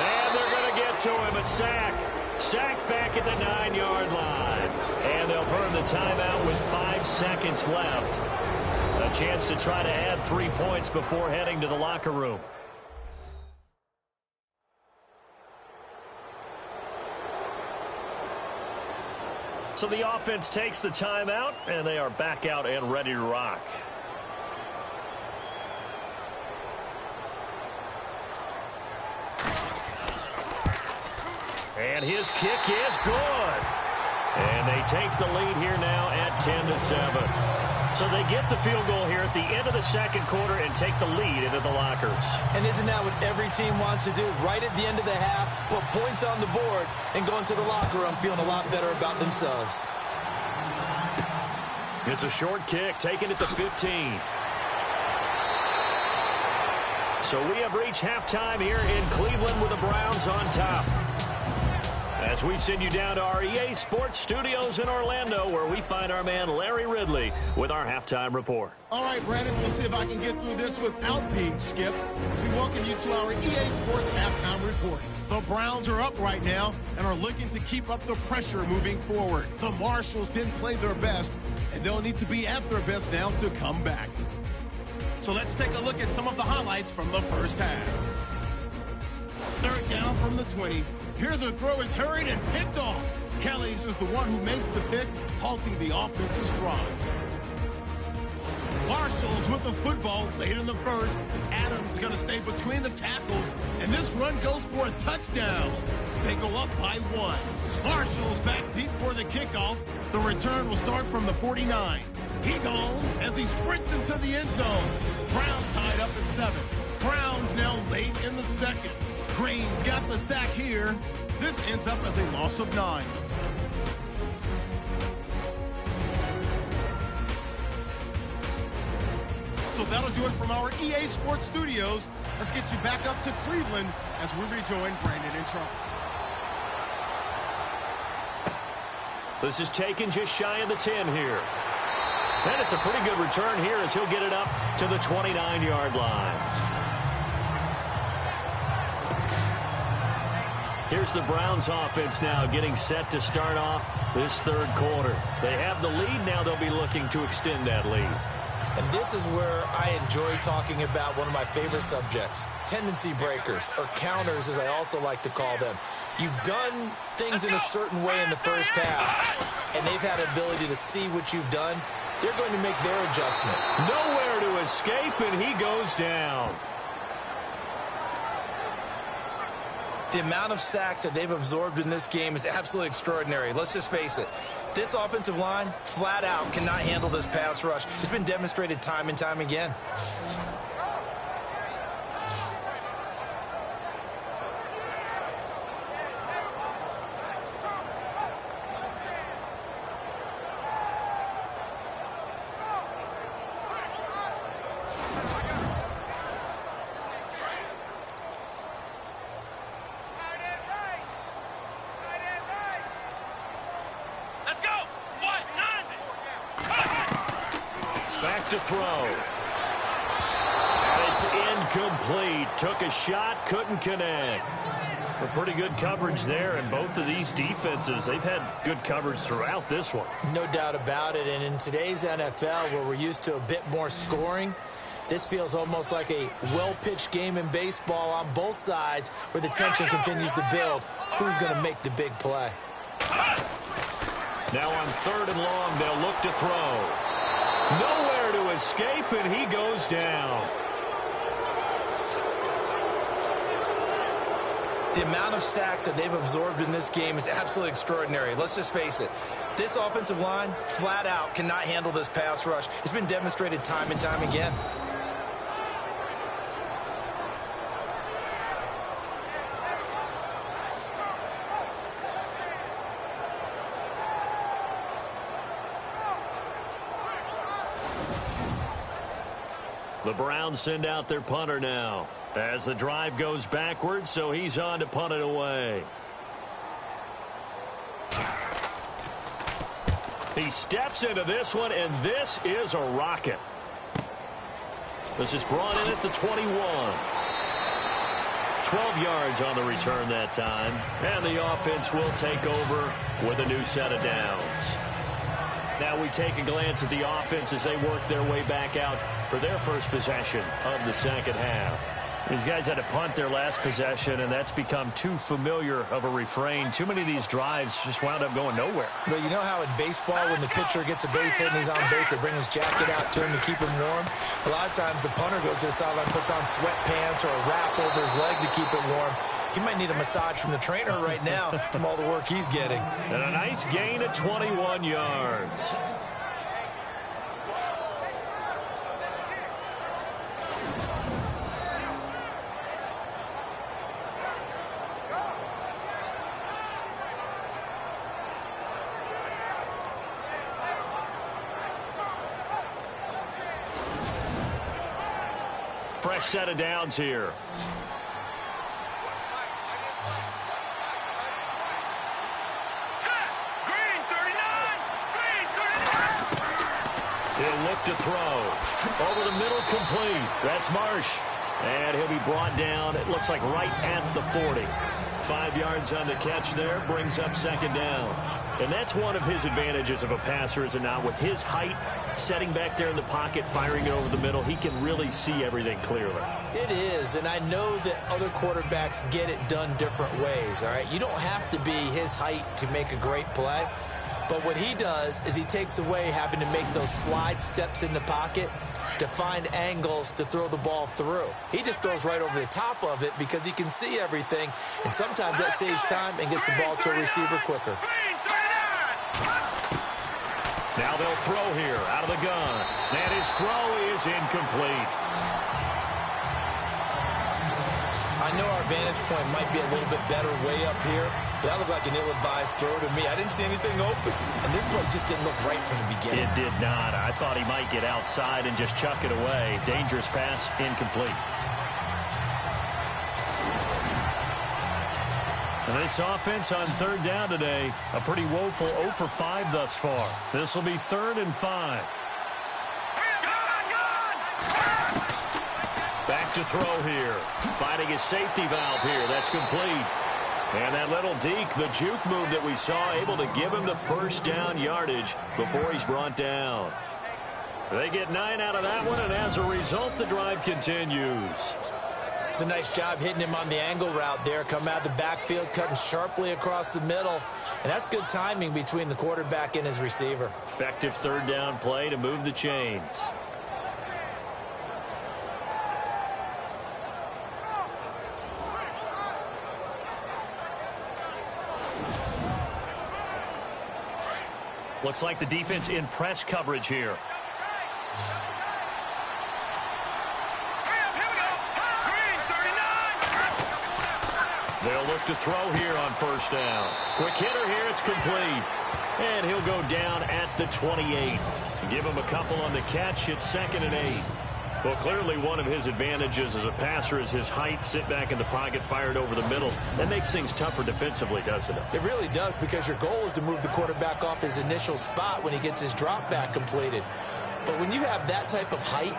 And they're going to get to him. A sack. Sacked back at the 9-yard line. And they'll burn the timeout with 5 seconds left. A chance to try to add 3 points before heading to the locker room. So the offense takes the timeout, and they are back out and ready to rock. And his kick is good. And they take the lead here now at 10-7. So they get the field goal here at the end of the second quarter and take the lead into the lockers. And isn't that what every team wants to do? Right at the end of the half, put points on the board, and go into the locker room feeling a lot better about themselves. It's a short kick, taken at the 15. So we have reached halftime here in Cleveland with the Browns on top. As we send you down to our EA Sports Studios in Orlando, where we find our man Larry Ridley with our halftime report. All right, Brandon, we'll see if I can get through this without being skipped as we welcome you to our EA Sports halftime report. The Browns are up right now and are looking to keep up the pressure moving forward. The Marshals didn't play their best, and they'll need to be at their best now to come back. So let's take a look at some of the highlights from the first half. 3rd down from the 20. Here the throw is hurried and picked off. Kelly's is the one who makes the pick, halting the offense's drive. Marshall's with the football late in the first. Adams is going to stay between the tackles, and this run goes for a touchdown. They go up by 1. Marshall's back deep for the kickoff. The return will start from the 49. He gone as he sprints into the end zone. Browns tied up at 7. Browns now late in the second. Green's got the sack here. This ends up as a loss of 9. So that'll do it from our EA Sports Studios. Let's get you back up to Cleveland as we rejoin Brandon and Charles. This is taken just shy of the 10 here. And it's a pretty good return here as he'll get it up to the 29-yard line. Here's the Browns offense now getting set to start off this third quarter. They have the lead. Now they'll be looking to extend that lead. And this is where I enjoy talking about one of my favorite subjects, tendency breakers, or counters as I also like to call them. You've done things in a certain way in the first half, and they've had ability to see what you've done. They're going to make their adjustment. Nowhere to escape, and he goes down. The amount of sacks that they've absorbed in this game is absolutely extraordinary. Let's just face it. This offensive line, flat out, cannot handle this pass rush. It's been demonstrated time and time again. To throw. And it's incomplete. Took a shot, couldn't connect. A pretty good coverage there, and both of these defenses, they've had good coverage throughout this one. No doubt about it, and in today's NFL, where we're used to a bit more scoring, this feels almost like a well-pitched game in baseball on both sides where the tension continues to build. Who's going to make the big play? Now on 3rd and long, they'll look to throw. Nowhere to escape, and he goes down. The amount of sacks that they've absorbed in this game is absolutely extraordinary. Let's just face it. This offensive line, flat out, cannot handle this pass rush. It's been demonstrated time and time again. The Browns send out their punter now as the drive goes backwards, so he's on to punt it away. He steps into this one, and this is a rocket. This is brought in at the 21. 12 yards on the return that time, and the offense will take over with a new set of downs. Now we take a glance at the offense as they work their way back out for their first possession of the second half. These guys had to punt their last possession, and that's become too familiar of a refrain. Too many of these drives just wound up going nowhere. But you know how in baseball, when the pitcher gets a base hit and he's on base, they bring his jacket out to him to keep him warm? A lot of times the punter goes to the sideline, puts on sweatpants or a wrap over his leg to keep it warm. He might need a massage from the trainer right now from all the work he's getting. And a nice gain of 21 yards. Fresh set of downs here. He'll look to throw. Over the middle, complete. That's Marsh. And he'll be brought down, it looks like right at the 40. 5 yards on the catch there, brings up second down. And that's one of his advantages of a passer, is it not? With his height, setting back there in the pocket, firing it over the middle, he can really see everything clearly. It is, and I know that other quarterbacks get it done different ways, all right? You don't have to be his height to make a great play. But what he does is he takes away having to make those slide steps in the pocket to find angles to throw the ball through. He just throws right over the top of it because he can see everything, and sometimes that saves time and gets the ball to a receiver quicker. Now they'll throw here out of the gun, and his throw is incomplete. I know our vantage point might be a little bit better way up here, but that looked like an ill-advised throw to me. I didn't see anything open, and this play just didn't look right from the beginning. It did not. I thought he might get outside and just chuck it away. Dangerous pass, incomplete. And this offense on third down today, a pretty woeful 0 for 5 thus far. This will be 3rd and 5. Back to throw here. Finding his safety valve here. That's complete. And that little deke, the juke move that we saw, able to give him the first down yardage before he's brought down. They get 9 out of that one, and as a result, the drive continues. It's a nice job hitting him on the angle route there. Come out of the backfield, cutting sharply across the middle. And that's good timing between the quarterback and his receiver. Effective third down play to move the chains. Looks like the defense in press coverage here. They'll look to throw here on first down. Quick hitter here, it's complete. And he'll go down at the 28. Give him a couple on the catch. It's 2nd and 8. Well, clearly one of his advantages as a passer is his height. Sit back in the pocket, fired over the middle. That makes things tougher defensively, doesn't it? It really does, because your goal is to move the quarterback off his initial spot when he gets his drop back completed. But when you have that type of height,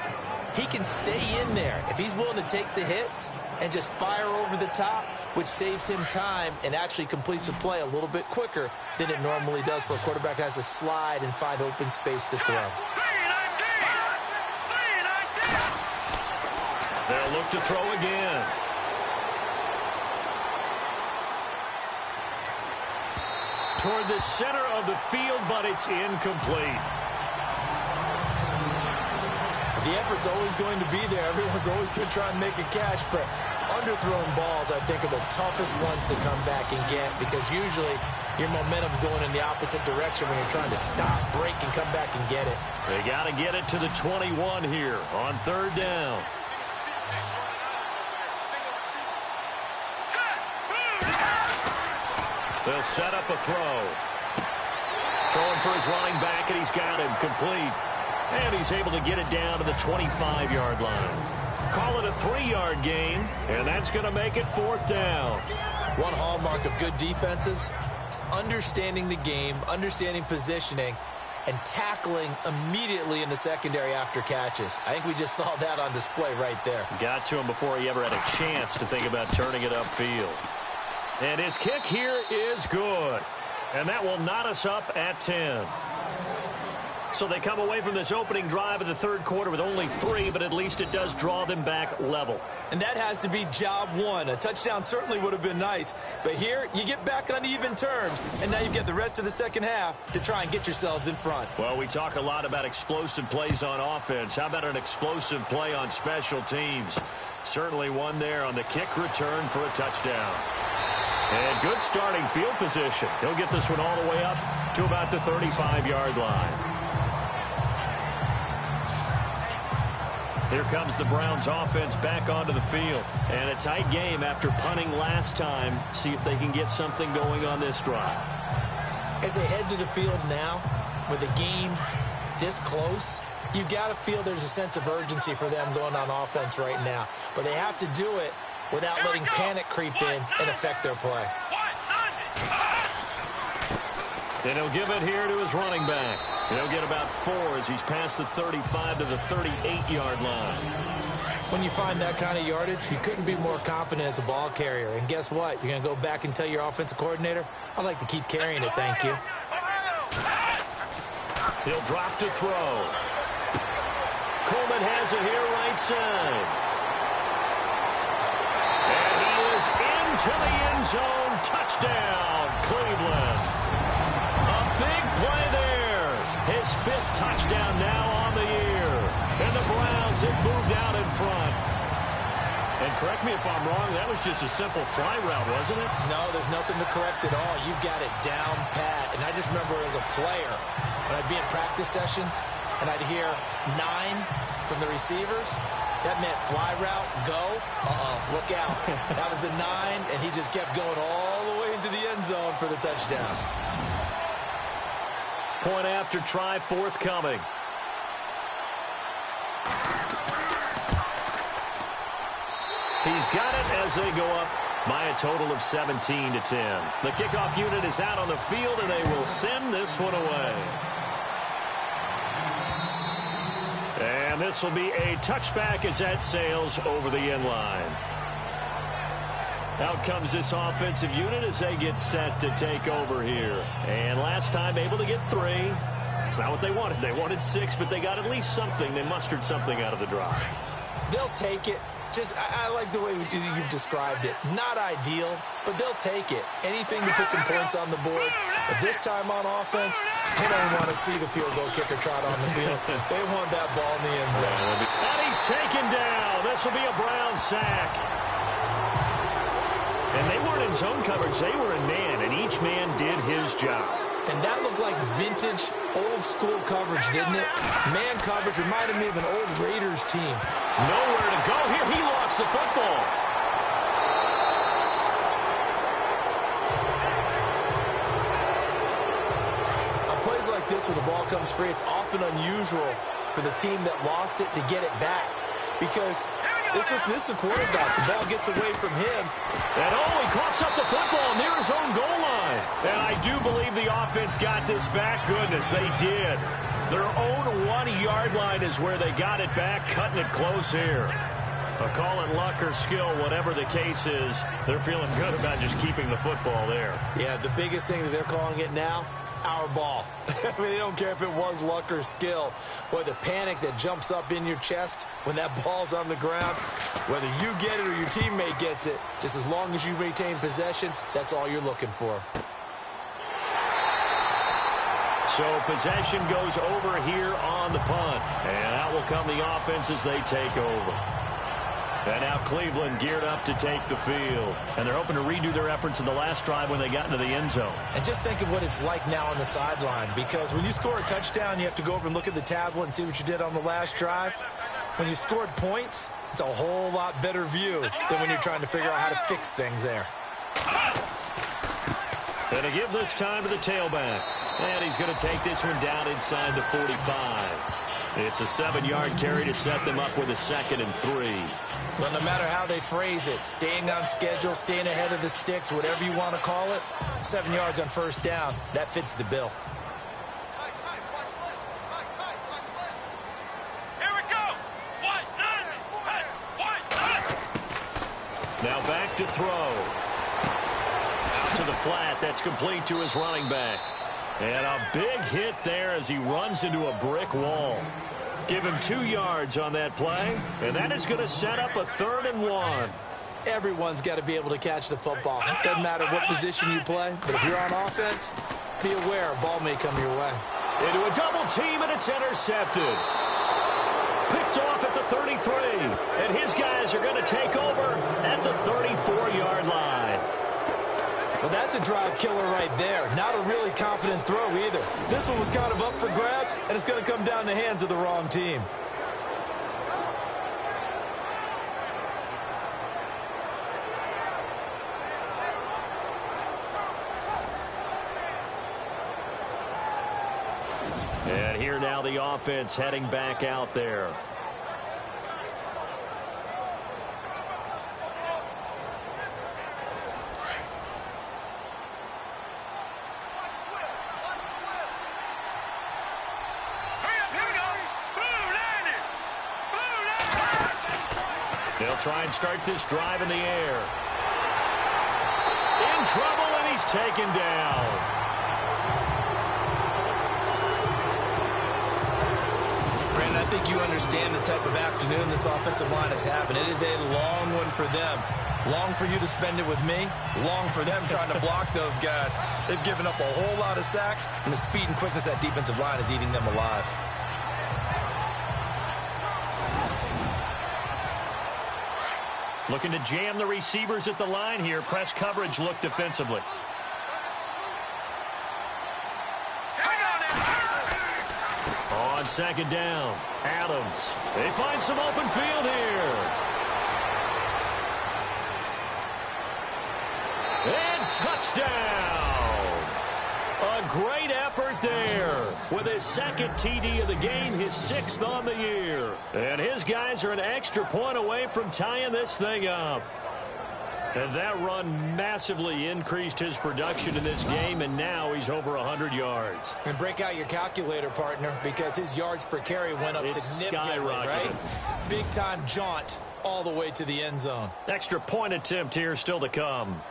he can stay in there if he's willing to take the hits and just fire over the top, which saves him time and actually completes a play a little bit quicker than it normally does, for a quarterback has to slide and find open space to throw. They'll look to throw again. Toward the center of the field, but it's incomplete. The effort's always going to be there. Everyone's always going to try and make a catch, but underthrown balls, I think, are the toughest ones to come back and get, because usually your momentum's going in the opposite direction when you're trying to stop, break, and come back and get it. They got to get it to the 21 here on 3rd down. They'll set up a throw. Throwing for his running back, and he's got him complete. And he's able to get it down to the 25-yard line. Call it a 3-yard gain, and that's going to make it 4th down. One hallmark of good defenses is understanding the game, understanding positioning, and tackling immediately in the secondary after catches. I think we just saw that on display right there. Got to him before he ever had a chance to think about turning it upfield. And his kick here is good. And that will knot us up at 10. So they come away from this opening drive of the 3rd quarter with only 3, but at least it does draw them back level. And that has to be job one. A touchdown certainly would have been nice, but here you get back on even terms, and now you've got the rest of the second half to try and get yourselves in front. Well, we talk a lot about explosive plays on offense. How about an explosive play on special teams? Certainly one there on the kick return for a touchdown. And good starting field position. He'll get this one all the way up to about the 35-yard line. Here comes the Browns offense back onto the field. And a tight game after punting last time. See if they can get something going on this drive. As they head to the field now, with the game this close, you've got to feel there's a sense of urgency for them going on offense right now. But they have to do it without letting panic creep in and affect their play. And he'll give it here to his running back. He'll get about 4 as he's past the 35 to the 38-yard line. When you find that kind of yardage, you couldn't be more confident as a ball carrier. And guess what? You're going to go back and tell your offensive coordinator, I'd like to keep carrying it, thank you. He'll drop to throw. Coleman has it here right side. And he is into the end zone. Touchdown, Cleveland. A big play there. His 5th touchdown now on the year. And the Browns have moved out in front. And correct me if I'm wrong, that was just a simple fly route, wasn't it? No, there's nothing to correct at all. You've got it down pat. And I just remember as a player, when I'd be in practice sessions and I'd hear 9 from the receivers, that meant fly route, go, look out. That was the 9, and he just kept going all the way into the end zone for the touchdown. Point after try forthcoming. He's got it as they go up by a total of 17 to 10. The kickoff unit is out on the field, and they will send this one away. And this will be a touchback as that sails over the end line. Out comes this offensive unit as they get set to take over here. And last time able to get 3. It's not what they wanted. They wanted 6, but they got at least something. They mustered something out of the drive. They'll take it. I like the way you've described it. Not ideal, but they'll take it. Anything to put some points on the board. But this time on offense, they don't want to see the field goal kicker trot on the field. They want that ball in the end zone. And he's taken down. This will be a Browns sack. And they weren't in zone coverage. They were in man, and each man did his job. And that looked like vintage, old-school coverage, didn't it? Man coverage reminded me of an old Raiders team. Nowhere to go here. He lost the football. On plays like this, when the ball comes free, it's often unusual for the team that lost it to get it back. Because this is the quarterback. The ball gets away from him. And he coughs up the football near his own goal line. And I do believe the offense got this back. Goodness, they did. Their own 1-yard line is where they got it back, cutting it close here. Call it luck or skill, whatever the case is, they're feeling good about just keeping the football there. Yeah, the biggest thing that they're calling it now, our ball. I mean, they don't care if it was luck or skill. Boy, the panic that jumps up in your chest when that ball's on the ground, whether you get it or your teammate gets it, just as long as you maintain possession, that's all you're looking for. So possession goes over here on the punt. And out will come the offense as they take over. And now Cleveland geared up to take the field. And they're hoping to redo their efforts in the last drive when they got into the end zone. And just think of what it's like now on the sideline. Because when you score a touchdown, you have to go over and look at the tablet and see what you did on the last drive. When you scored points, it's a whole lot better view than when you're trying to figure out how to fix things there. And to give this time to the tailback. And he's going to take this one down inside the 45. It's a 7-yard carry to set them up with a 2nd and 3. Well, no matter how they phrase it, staying on schedule, staying ahead of the sticks, whatever you want to call it, 7 yards on first down, that fits the bill. Here we go. Now back to throw. To the flat, that's complete to his running back. And a big hit there as he runs into a brick wall. Give him 2 yards on that play, and that is going to set up a 3rd and 1. Everyone's got to be able to catch the football. Doesn't matter what position you play, but if you're on offense, be aware a ball may come your way. Into a double team, and it's intercepted. Picked off at the 33, and his guys are going to take over at the 34-yard line. Well, that's a drive killer right there. Not a really confident throw either. This one was kind of up for grabs, and it's going to come down the hands of the wrong team. And here now the offense heading back out there. They'll try and start this drive in the air. In trouble, and he's taken down. Brandon, I think you understand the type of afternoon this offensive line is having. It is a long one for them. Long for you to spend it with me. Long for them trying to block those guys. They've given up a whole lot of sacks, and the speed and quickness of that defensive line is eating them alive. Looking to jam the receivers at the line here. Press coverage look defensively. On 2nd down, Adams. They find some open field here. And touchdown. A great effort there with his 2nd TD of the game, his 6th on the year. And his guys are an extra point away from tying this thing up. And that run massively increased his production in this game, and now he's over 100 yards. And break out your calculator, partner, because his yards per carry went up significantly, right? Big-time jaunt all the way to the end zone. Extra point attempt here still to come.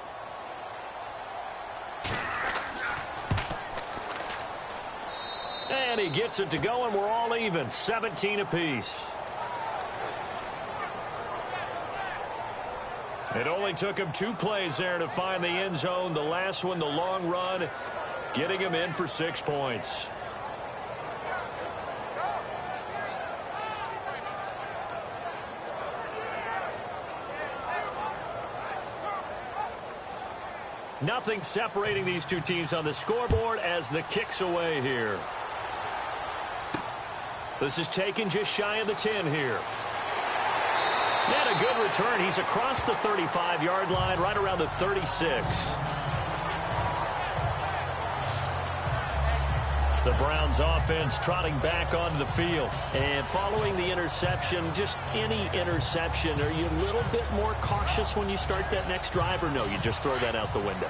And he gets it to go, and we're all even, 17 apiece. It only took him 2 plays there to find the end zone. The last one, the long run, getting him in for 6 points. Nothing separating these two teams on the scoreboard as the kick's away here. This is taken just shy of the 10 here. And a good return. He's across the 35-yard line, right around the 36. The Browns offense trotting back onto the field. And following the interception, just any interception, are you a little bit more cautious when you start that next drive, or no, you just throw that out the window?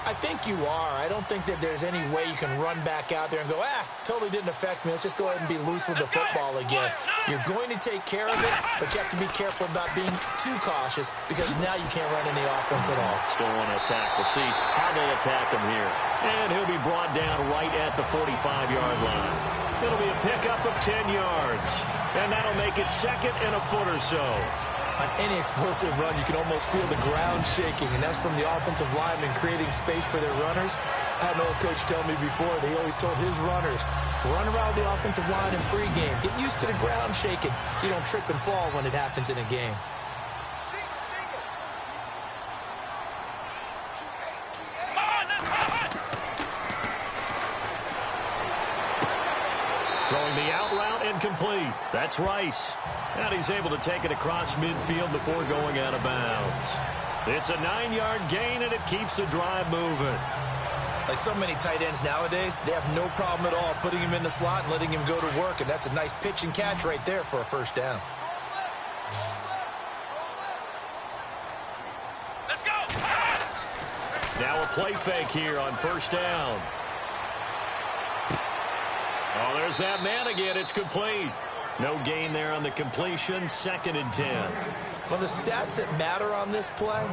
I think you are. I don't think that there's any way you can run back out there and go, totally didn't affect me. Let's just go ahead and be loose with the football again. You're going to take care of it, but you have to be careful about being too cautious because now you can't run any offense at all. Still want to attack. We'll see how they attack him here. And he'll be brought down right at the 45-yard line. It'll be a pickup of 10 yards. And that'll make it second and a foot or so. On any explosive run, you can almost feel the ground shaking, and that's from the offensive linemen creating space for their runners. I had an old coach tell me before, they always told his runners, run around the offensive line in pregame. Get used to the ground shaking so you don't trip and fall when it happens in a game. Throwing the out route incomplete. That's Rice. And he's able to take it across midfield before going out of bounds. It's a 9-yard gain, and it keeps the drive moving. Like so many tight ends nowadays, they have no problem at all putting him in the slot and letting him go to work, and that's a nice pitch and catch right there for a first down. Let's go! Now a play fake here on first down. Oh, there's that man again. It's complete. No gain there on the completion. Second and 10. Well, the stats that matter on this play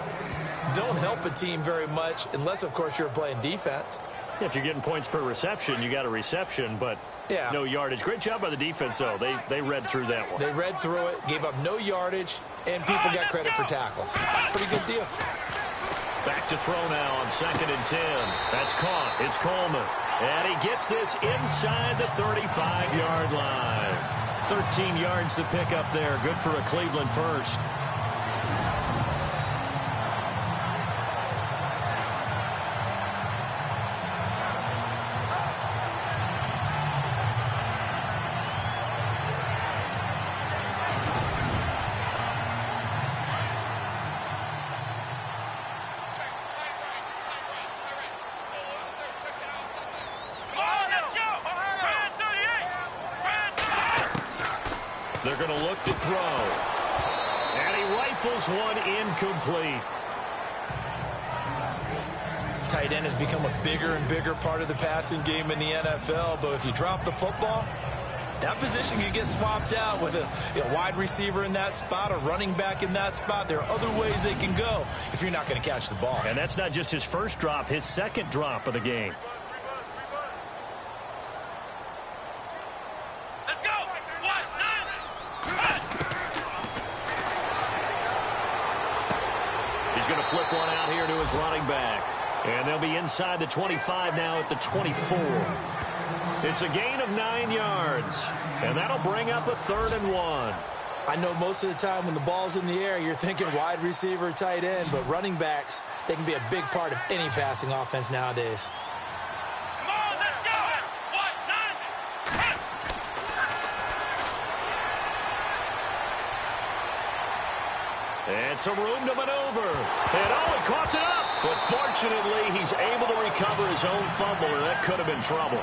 don't help a team very much unless, of course, you're playing defense. If you're getting points per reception, you got a reception, but no yardage. Great job by the defense, though. They read through that one. They read through it, gave up no yardage, and people got credit for tackles. Pretty good deal. Back to throw now on second and 10. That's caught. It's Coleman. And he gets this inside the 35-yard line. 13 yards to pick up there. Good for a Cleveland first. They're going to look to throw. And he rifles one incomplete. Tight end has become a bigger and bigger part of the passing game in the NFL, but if you drop the football, that position can get swapped out with a wide receiver in that spot, a running back in that spot. There are other ways they can go if you're not going to catch the ball. And that's not just his first drop, his second drop of the game. Going to flip one out here to his running back. And they'll be inside the 25 now at the 24. It's a gain of 9 yards. And that'll bring up a 3rd and 1. I know most of the time when the ball's in the air, you're thinking wide receiver, tight end, but running backs, they can be a big part of any passing offense nowadays. And some room to maneuver. And he coughed it up. But fortunately, he's able to recover his own fumble, and that could have been trouble.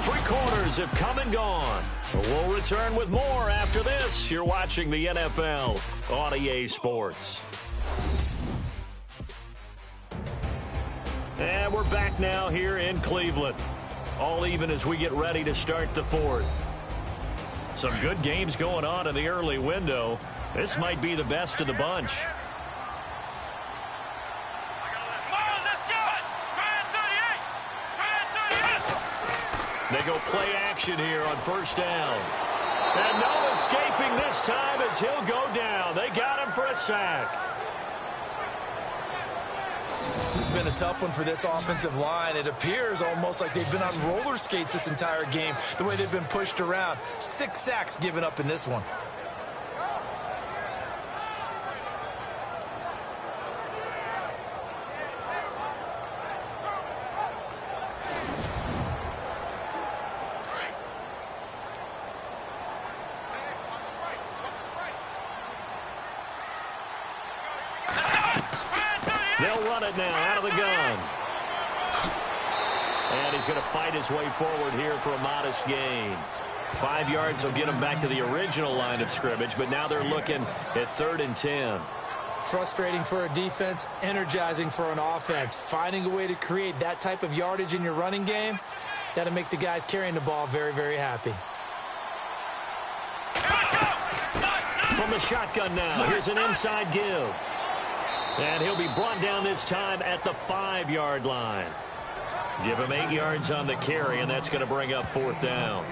3 quarters have come and gone. We'll return with more after this. You're watching the NFL on EA Sports. And we're back now here in Cleveland. All even as we get ready to start the 4th. Some good games going on in the early window. This might be the best of the bunch. They go play action here on first down. And no escaping this time as he'll go down. They got him for a sack. This has been a tough one for this offensive line. It appears almost like they've been on roller skates this entire game, the way they've been pushed around. 6 sacks given up in this one. They'll run it now out of the gun. And he's going to fight his way forward here for a modest gain. 5 yards will get him back to the original line of scrimmage, but now they're looking at 3rd and 10. Frustrating for a defense, energizing for an offense. Finding a way to create that type of yardage in your running game, that'll make the guys carrying the ball very, very happy. From the shotgun now, here's an inside give. And he'll be brought down this time at the 5-yard line. Give him 8 yards on the carry, and that's going to bring up 4th down.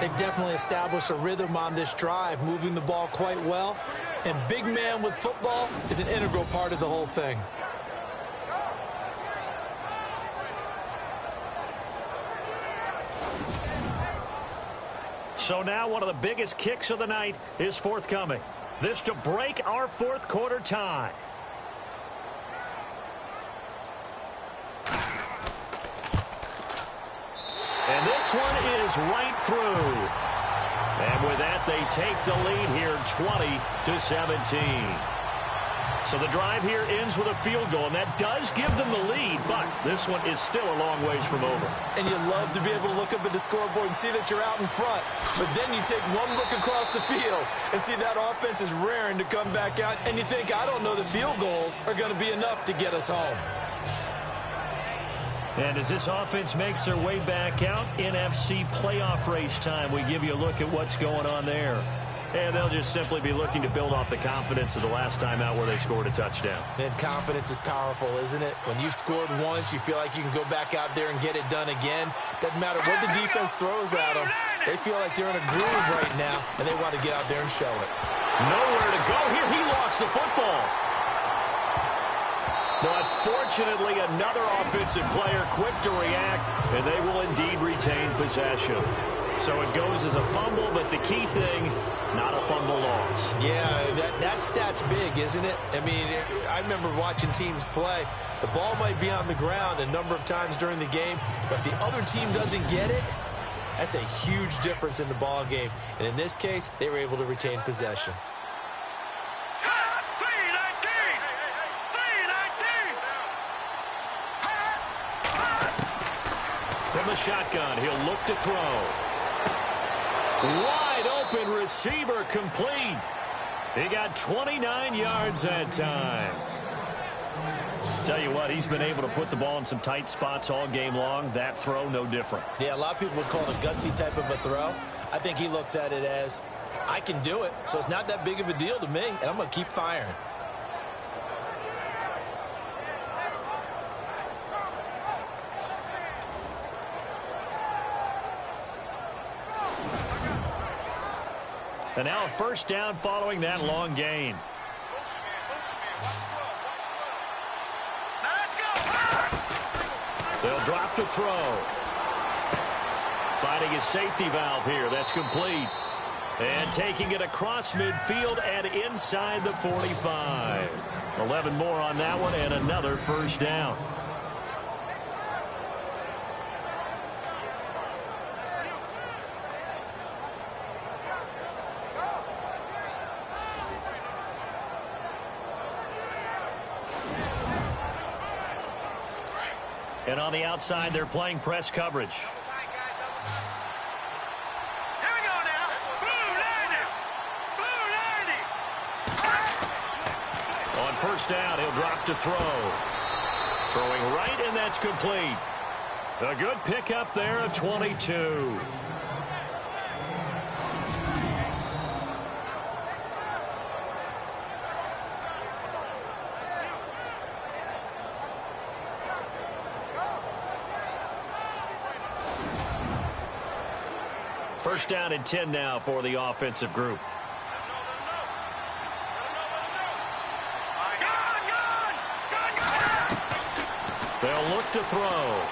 They've definitely established a rhythm on this drive, moving the ball quite well. And big man with football is an integral part of the whole thing. So now one of the biggest kicks of the night is forthcoming. This to break our 4th quarter tie. And this one is right through. And with that, they take the lead here 20-17. So the drive here ends with a field goal, and that does give them the lead, but this one is still a long ways from over. And you love to be able to look up at the scoreboard and see that you're out in front. But then you take one look across the field and see that offense is raring to come back out, and you think, I don't know that field goals are going to be enough to get us home. And as this offense makes their way back out, NFC playoff race time, we give you a look at what's going on there. And they'll just simply be looking to build off the confidence of the last time out where they scored a touchdown. And confidence is powerful, isn't it? When you've scored once, you feel like you can go back out there and get it done again. Doesn't matter what the defense throws at them. They feel like they're in a groove right now, and they want to get out there and show it. Nowhere to go here. He lost the football. But fortunately, another offensive player quick to react, and they will indeed retain possession. So it goes as a fumble, but the key thing, not a fumble loss. Yeah, that stat's big, isn't it? I mean, I remember watching teams play. The ball might be on the ground a number of times during the game, but if the other team doesn't get it, that's a huge difference in the ball game. And in this case, they were able to retain possession. From the shotgun, he'll look to throw. Wide open receiver complete. He got 29 yards that time. Tell you what, he's been able to put the ball in some tight spots all game long. That throw, no different. Yeah, a lot of people would call it a gutsy type of a throw. I think he looks at it as, I can do it, so it's not that big of a deal to me, and I'm going to keep firing. And now a first down following that long gain. They'll drop to throw. Finding his safety valve here. That's complete. And taking it across midfield and inside the 45. 11 more on that one and another first down. And on the outside, they're playing press coverage. Here we go now. Blue 90. On first down, he'll drop to throw. Throwing right, and that's complete. A good pickup there, a 22. First down and 10 now for the offensive group. They'll look to throw.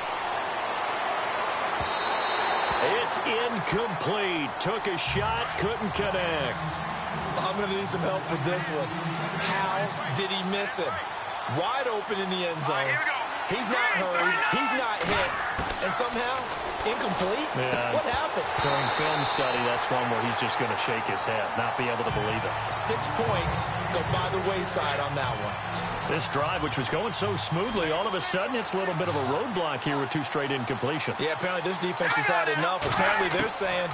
It's incomplete. Took a shot, couldn't connect. I'm going to need some help with this one. How did he miss him? Wide open in the end zone. He's not hurried. He's not hit. and somehow incomplete? Yeah. What happened? During film study, that's one where he's just going to shake his head, not be able to believe it. 6 points go by the wayside on that one. This drive, which was going so smoothly, all of a sudden it's a little bit of a roadblock here with 2 straight incompletions. Yeah, apparently this defense has had enough. Apparently they're saying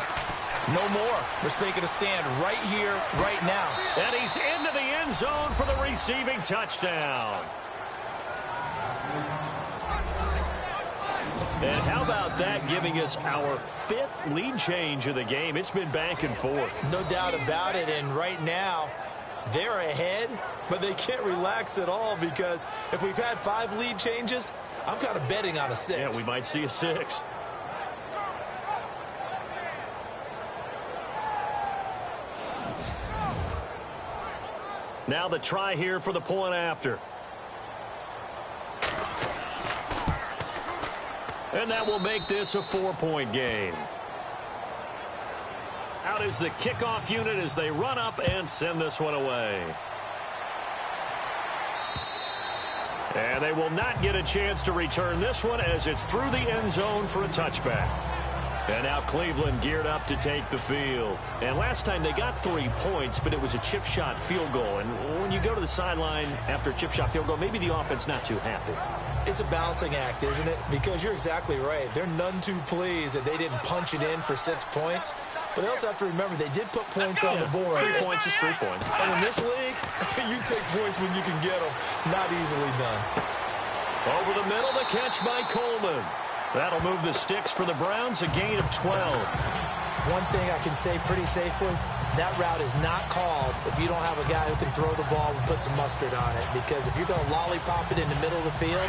no more. We're taking a stand right here, right now. And he's into the end zone for the receiving touchdown. And how about that giving us our 5th lead change of the game? It's been back and forth. No doubt about it, and right now they're ahead, but they can't relax at all because if we've had 5 lead changes, I'm kind of betting on a 6th. Yeah, we might see a 6th. Now the try here for the point after. And that will make this a 4-point game. Out is the kickoff unit as they run up and send this one away. And they will not get a chance to return this one as it's through the end zone for a touchback. And now Cleveland geared up to take the field. And last time they got 3 points, but it was a chip shot field goal. And when you go to the sideline after a chip shot field goal, maybe the offense not too happy. It's a balancing act, isn't it? Because you're exactly right. They're none too pleased that they didn't punch it in for 6 points. But they also have to remember they did put points on the board. 3 points is 3 points. And in this league, you take points when you can get them. Not easily done. Over the middle, the catch by Coleman. That'll move the sticks for the Browns, a gain of 12. One thing I can say pretty safely, that route is not called if you don't have a guy who can throw the ball and put some mustard on it. Because if you're going to lollipop it in the middle of the field,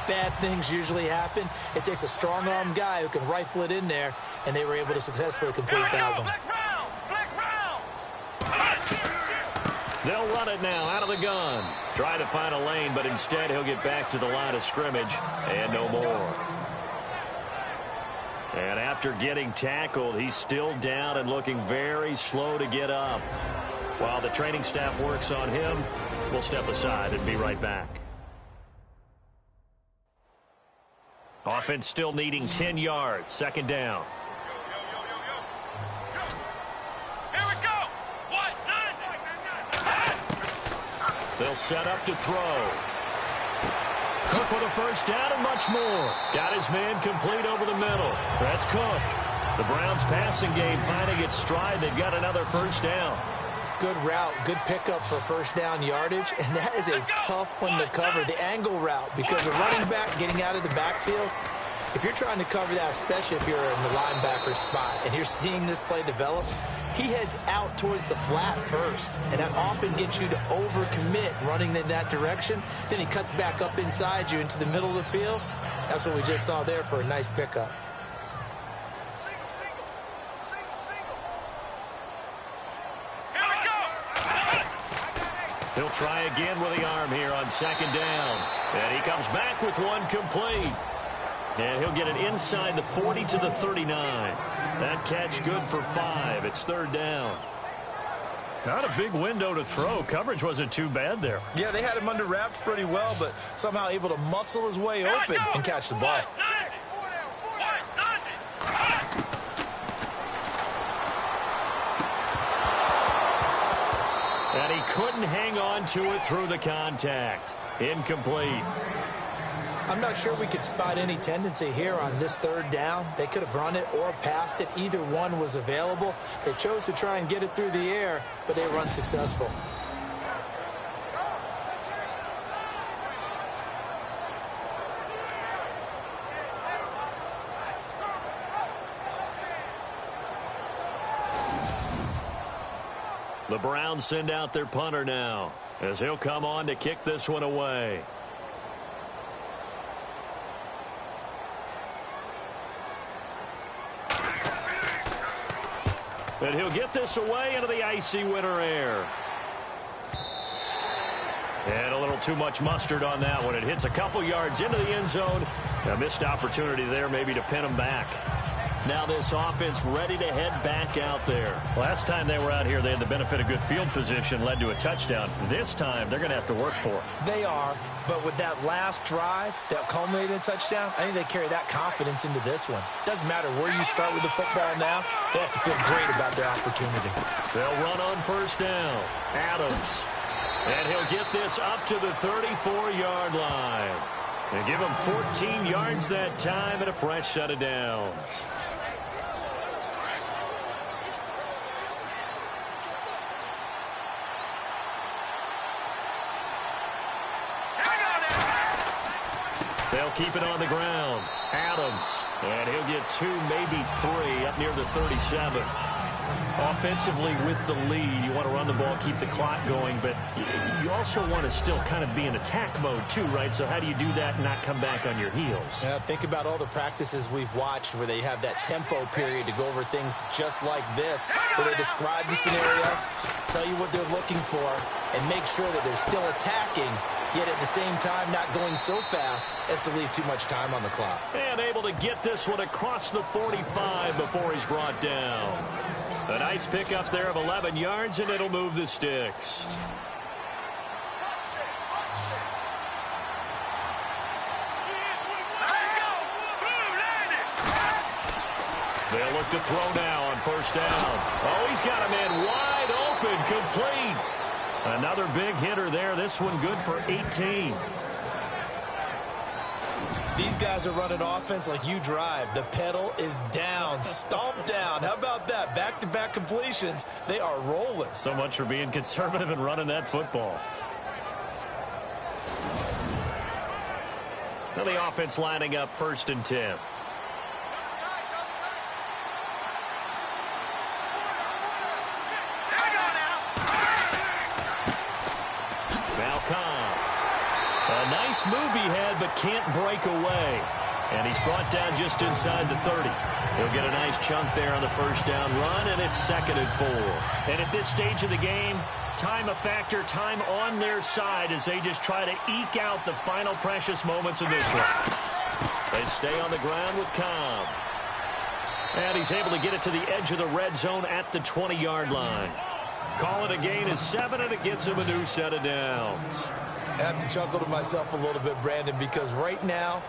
bad things usually happen. It takes a strong-arm guy who can rifle it in there, and they were able to successfully complete that one. They'll run it now out of the gun. Try to find a lane, but instead he'll get back to the line of scrimmage and no more. And after getting tackled, he's still down and looking very slow to get up. While the training staff works on him, we'll step aside and be right back. Offense still needing 10 yards. 2nd down. Here we go. They'll set up to throw. Cook with a first down and much more. Got his man complete over the middle. That's Cook. The Browns passing game finding its stride. They've got another first down. Good route, good pickup for first down yardage, and that is a tough one to cover, the angle route, because the running back getting out of the backfield, if you're trying to cover that, especially if you're in the linebacker spot and you're seeing this play develop, he heads out towards the flat first, and that often gets you to overcommit running in that direction. Then he cuts back up inside you into the middle of the field. That's what we just saw there for a nice pickup. He'll try again with the arm here on 2nd down. And he comes back with one complete. And he'll get it inside the 40 to the 39. That catch good for 5. It's 3rd down. Not a big window to throw. Coverage wasn't too bad there. Yeah, they had him under wraps pretty well, but somehow able to muscle his way open and catch the ball. And he couldn't hang on to it through the contact. Incomplete. I'm not sure we could spot any tendency here on this 3rd down. They could have run it or passed it. Either one was available. They chose to try and get it through the air, but they were unsuccessful. The Browns send out their punter now as he'll come on to kick this one away. And he'll get this away into the icy winter air. And a little too much mustard on that one. It hits a couple yards into the end zone. A missed opportunity there maybe to pin him back. Now this offense ready to head back out there. Last time they were out here, they had the benefit of good field position, led to a touchdown. This time, they're going to have to work for it. They are, but with that last drive that culminated in a touchdown, I think they carry that confidence into this one. Doesn't matter where you start with the football now, they have to feel great about their opportunity. They'll run on first down. Adams. And he'll get this up to the 34-yard line. They give him 14 yards that time and a fresh set of downs. They'll keep it on the ground. Adams. And he'll get 2, maybe 3 up near the 37. Offensively with the lead, you want to run the ball, keep the clock going, but you also want to still kind of be in attack mode too, right? So how do you do that and not come back on your heels? Yeah, think about all the practices we've watched where they have that tempo period to go over things just like this, where they describe the scenario, tell you what they're looking for, and make sure that they're still attacking, yet at the same time not going so fast as to leave too much time on the clock. And able to get this one across the 45 before he's brought down. A nice pickup there of 11 yards, and it'll move the sticks. They'll look to throw now on first down. Oh, he's got a man wide open, complete. Another big hitter there. This one good for 18. These guys are running offense like you drive. The pedal is down, stomped down. How about that? Back-to-back completions. They are rolling. So much for being conservative and running that football. Now the offense lining up 1st and 10. A nice move he had, but can't break away. And he's brought down just inside the 30. He'll get a nice chunk there on the first down run, and it's 2nd and 4. And at this stage of the game, time a factor, time on their side as they just try to eke out the final precious moments of this one. They stay on the ground with Cobb. And he's able to get it to the edge of the red zone at the 20-yard line. Call it a gain of 7, and it gets him a new set of downs. I have to chuckle to myself a little bit, Brandon, because right now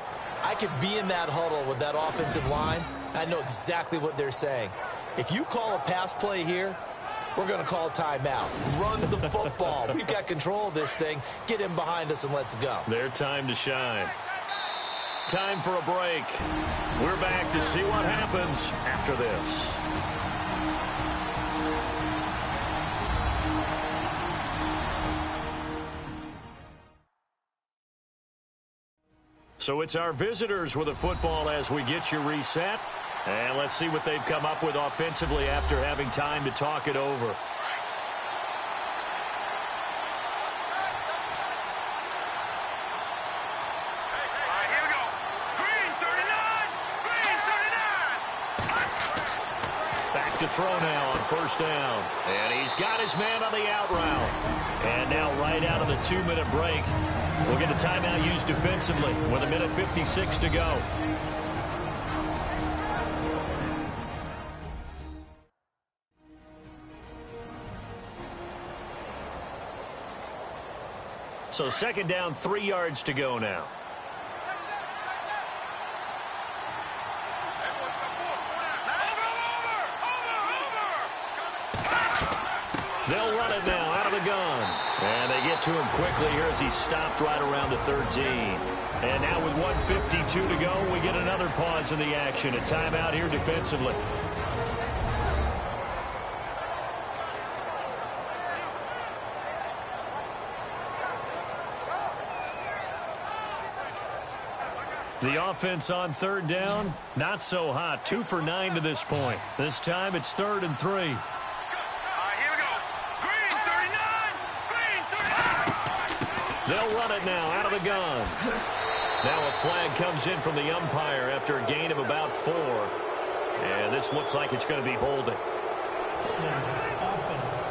I could be in that huddle with that offensive line. I know exactly what they're saying. If you call a pass play here, we're going to call a timeout. Run the football. We've got control of this thing. Get him behind us and let's go. Their time to shine. Time for a break. We're back to see what happens after this. So it's our visitors with the football as we get you reset. And let's see what they've come up with offensively after having time to talk it over. Back to throw now on first down. And he's got his man on the out route. And now right out of the 2-minute break, we'll get a timeout used defensively with 1:56 to go. So 2nd down, 3 yards to go now. They'll run it now out of the gun. And they get to him quickly here as he stopped right around the 13. And now with 1:52 to go, we get another pause in the action. A timeout here defensively. The offense on 3rd down, not so hot. 2 for 9 to this point. This time it's 3rd and 3. They'll run it now out of the gun. Now a flag comes in from the umpire after a gain of about 4. And this looks like it's going to be holding. Offense.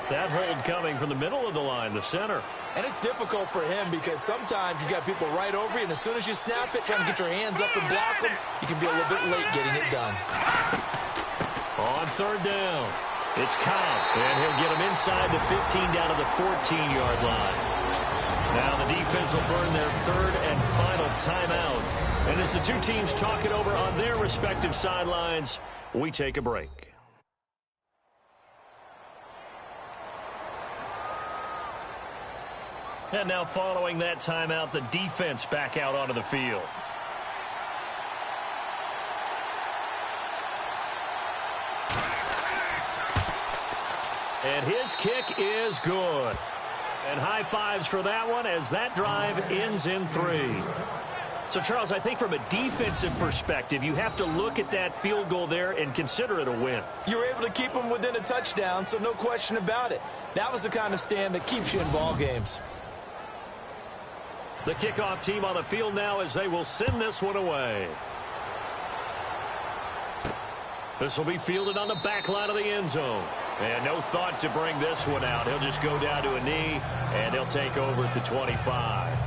That hold coming from the middle of the line, the center. And it's difficult for him because sometimes you got people right over you, and as soon as you snap it, trying to get your hands up and block them, you can be a little bit late getting it done. On third down, it's Cobb, and he'll get him inside the 15 down to the 14-yard line. Now the defense will burn their third and final timeout. And as the two teams talk it over on their respective sidelines, we take a break. And now following that timeout, the defense back out onto the field. And his kick is good. And high fives for that one as that drive ends in 3. So, Charles, I think from a defensive perspective, you have to look at that field goal there and consider it a win. You were able to keep them within a touchdown, so no question about it. That was the kind of stand that keeps you in ball games. The kickoff team on the field now as they will send this one away. This will be fielded on the back line of the end zone. And no thought to bring this one out. He'll just go down to a knee, and he'll take over at the 25.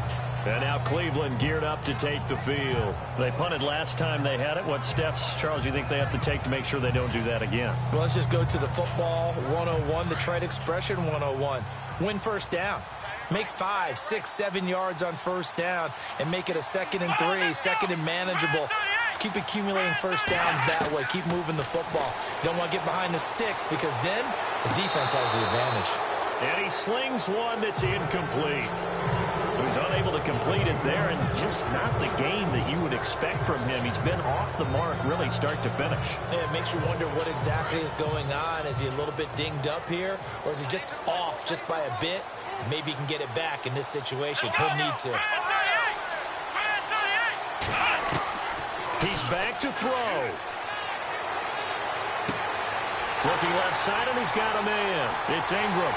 And now Cleveland geared up to take the field. They punted last time they had it. What steps, Charles, do you think they have to take to make sure they don't do that again? Well, let's just go to the football 101, the trade expression 101. Win first down. Make 5, 6, 7 yards on first down and make it a 2nd and 3, 2nd and manageable. Keep accumulating first downs that way. Keep moving the football. You don't want to get behind the sticks because then the defense has the advantage. And he slings one that's incomplete. So he's unable to complete it there, and just not the game that you would expect from him. He's been off the mark really start to finish. Yeah, it makes you wonder what exactly is going on. Is he a little bit dinged up here, or is he just off just by a bit? Maybe he can get it back in this situation. He'll need to. He's back to throw. Looking left side, and he's got a man. It's Ingram.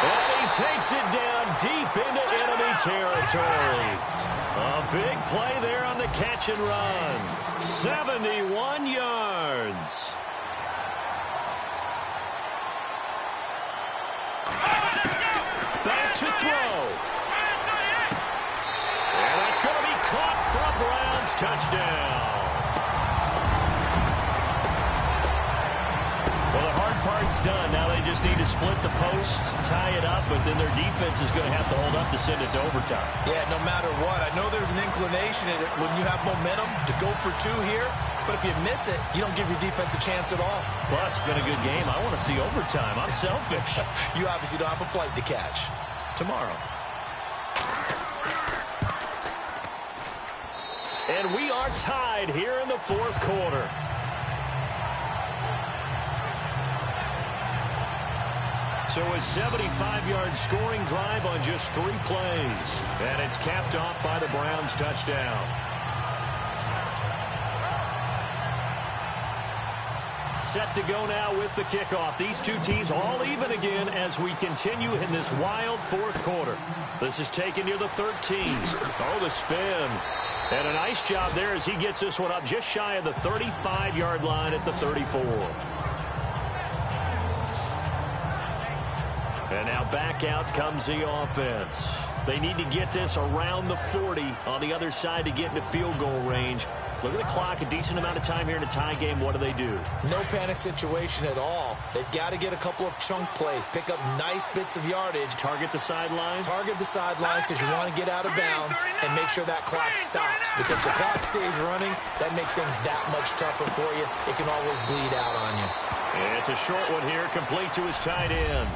And he takes it down deep into enemy territory. A big play there on the catch and run. 71 yards. Back to throw. And that's going to be caught for a Browns touchdown. Well, the hard part's done. Now they just need to split the posts, tie it up, but then their defense is going to have to hold up to send it to overtime. Yeah, no matter what. I know there's an inclination in it when you have momentum to go for 2 here, but if you miss it, you don't give your defense a chance at all. Plus, it's been a good game. I want to see overtime. I'm selfish. You obviously don't have a flight to catch. Tomorrow. And we are tied here in the 4th quarter. So a 75-yard scoring drive on just 3 plays. And it's capped off by the Browns touchdown. Set to go now with the kickoff. These two teams all even again as we continue in this wild 4th quarter. This is taken near the 13. Oh, the spin. And a nice job there as he gets this one up just shy of the 35-yard line at the 34. And now back out comes the offense. They need to get this around the 40 on the other side to get into field goal range. Look at the clock, a decent amount of time here in a tie game. What do? No panic situation at all. They've got to get a couple of chunk plays, pick up nice bits of yardage. Target the sidelines? Target the sidelines because you want to get out of bounds and make sure that clock stops. Because if the clock stays running, that makes things that much tougher for you. It can always bleed out on you. And it's a short one here, complete to his tight end.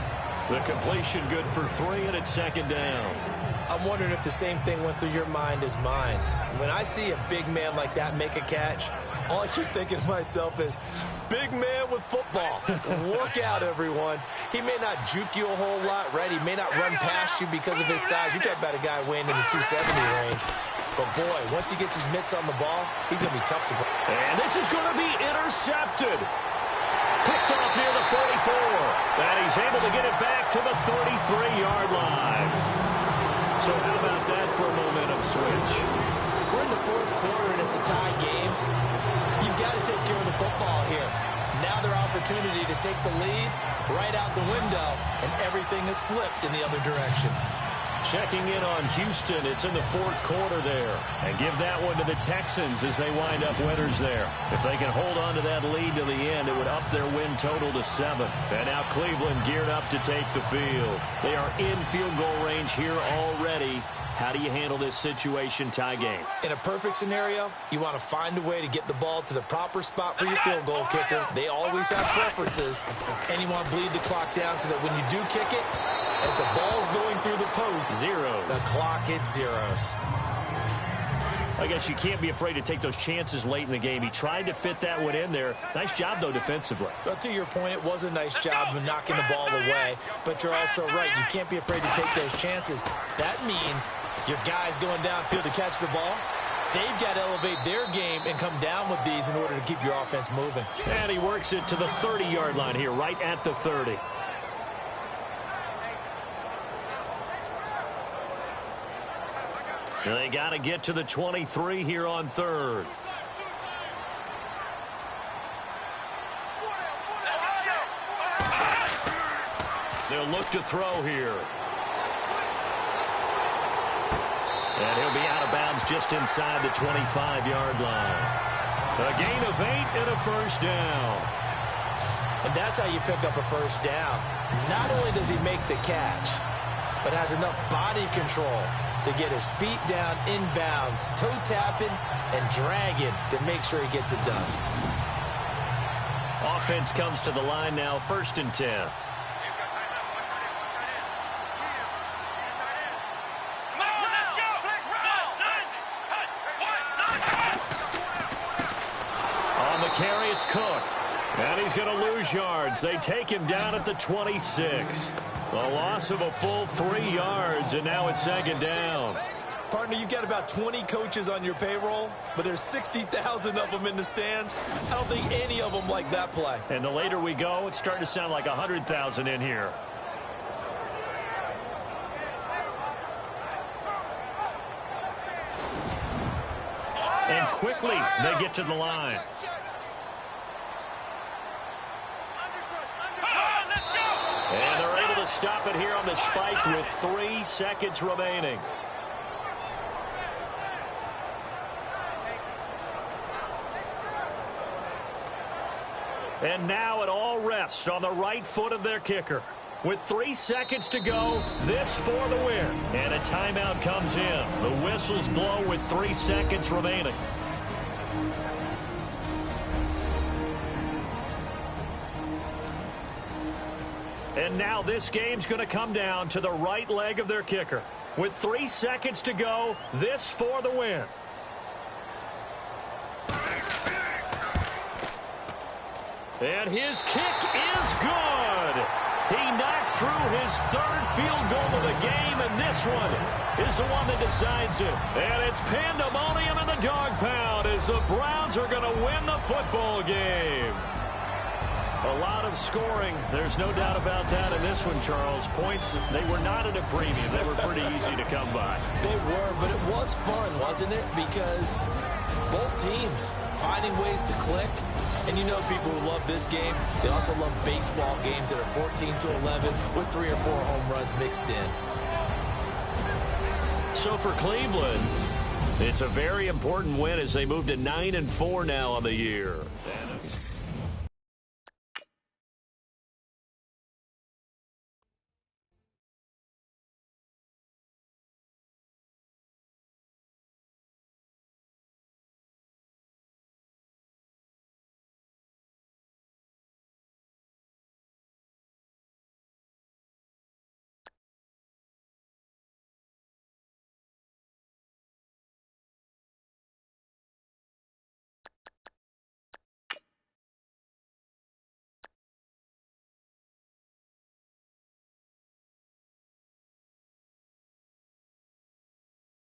The completion good for 3, and it's 2nd down. I'm wondering if the same thing went through your mind as mine. When I see a big man like that make a catch, all I keep thinking to myself is, big man with football. Look out, everyone. He may not juke you a whole lot, right? He may not run past you because of his size. You're talking about a guy weighing in the 270 range. But, boy, once he gets his mitts on the ball, he's going to be tough to break. And this is going to be intercepted. Picked off near the 44. And he's able to get it back to the 33-yard line. So how about that for a momentum switch? We're in the 4th quarter and it's a tie game. You've got to take care of the football here. now their opportunity to take the lead right out the window, and everything is flipped in the other direction. Checking in on Houston. It's in the fourth quarter there. And give that one to the Texans as they wind up winners there. If they can hold on to that lead to the end, it would up their win total to 7. And now Cleveland geared up to take the field. They are in field goal range here already. How do you handle this situation, tie game? In a perfect scenario, you want to find a way to get the ball to the proper spot for your field goal kicker. They always have preferences. And you want to bleed the clock down so that when you do kick it, as the ball's going through the post, zeros. The clock hits zeros. I guess you can't be afraid to take those chances late in the game. He tried to fit that one in there. Nice job, though, defensively. But to your point, it was a nice job of knocking the ball away. But you're also right. You can't be afraid to take those chances. That means your guys going downfield to catch the ball, they've got to elevate their game and come down with these in order to keep your offense moving. And he works it to the 30-yard line here, right at the 30. They got to get to the 23 here on third. They'll look to throw here. And he'll be out of bounds just inside the 25-yard line. A gain of 8 and a first down. And that's how you pick up a first down. Not only does he make the catch, but has enough body control to get his feet down inbounds, toe tapping and dragging to make sure he gets it done. Offense comes to the line now, 1st and 10. On the carry, it's Cook. And he's going to lose yards. They take him down at the 26. A loss of a full 3 yards, and now it's 2nd down. Partner, you've got about 20 coaches on your payroll, but there's 60,000 of them in the stands. I don't think any of them like that play. And the later we go, it's starting to sound like 100,000 in here. And quickly, they get to the line. And they're able to stop it here on the spike with 3 seconds remaining. And now it all rests on the right foot of their kicker. With 3 seconds to go, this for the win. And a timeout comes in. The whistles blow with 3 seconds remaining. And now this game's going to come down to the right leg of their kicker. With 3 seconds to go, this for the win. And his kick is good. He knocks through his 3rd field goal of the game, and this one is the one that decides it. And it's pandemonium in the dog pound as the Browns are going to win the football game. A lot of scoring. There's no doubt about that in this one, Charles. Points, they were not at a premium. They were pretty easy to come by. They were, but it was fun, wasn't it? Because both teams finding ways to click. And you know people who love this game, they also love baseball games that are 14-11 with 3 or 4 home runs mixed in. So for Cleveland, it's a very important win as they move to 9-4 now on the year.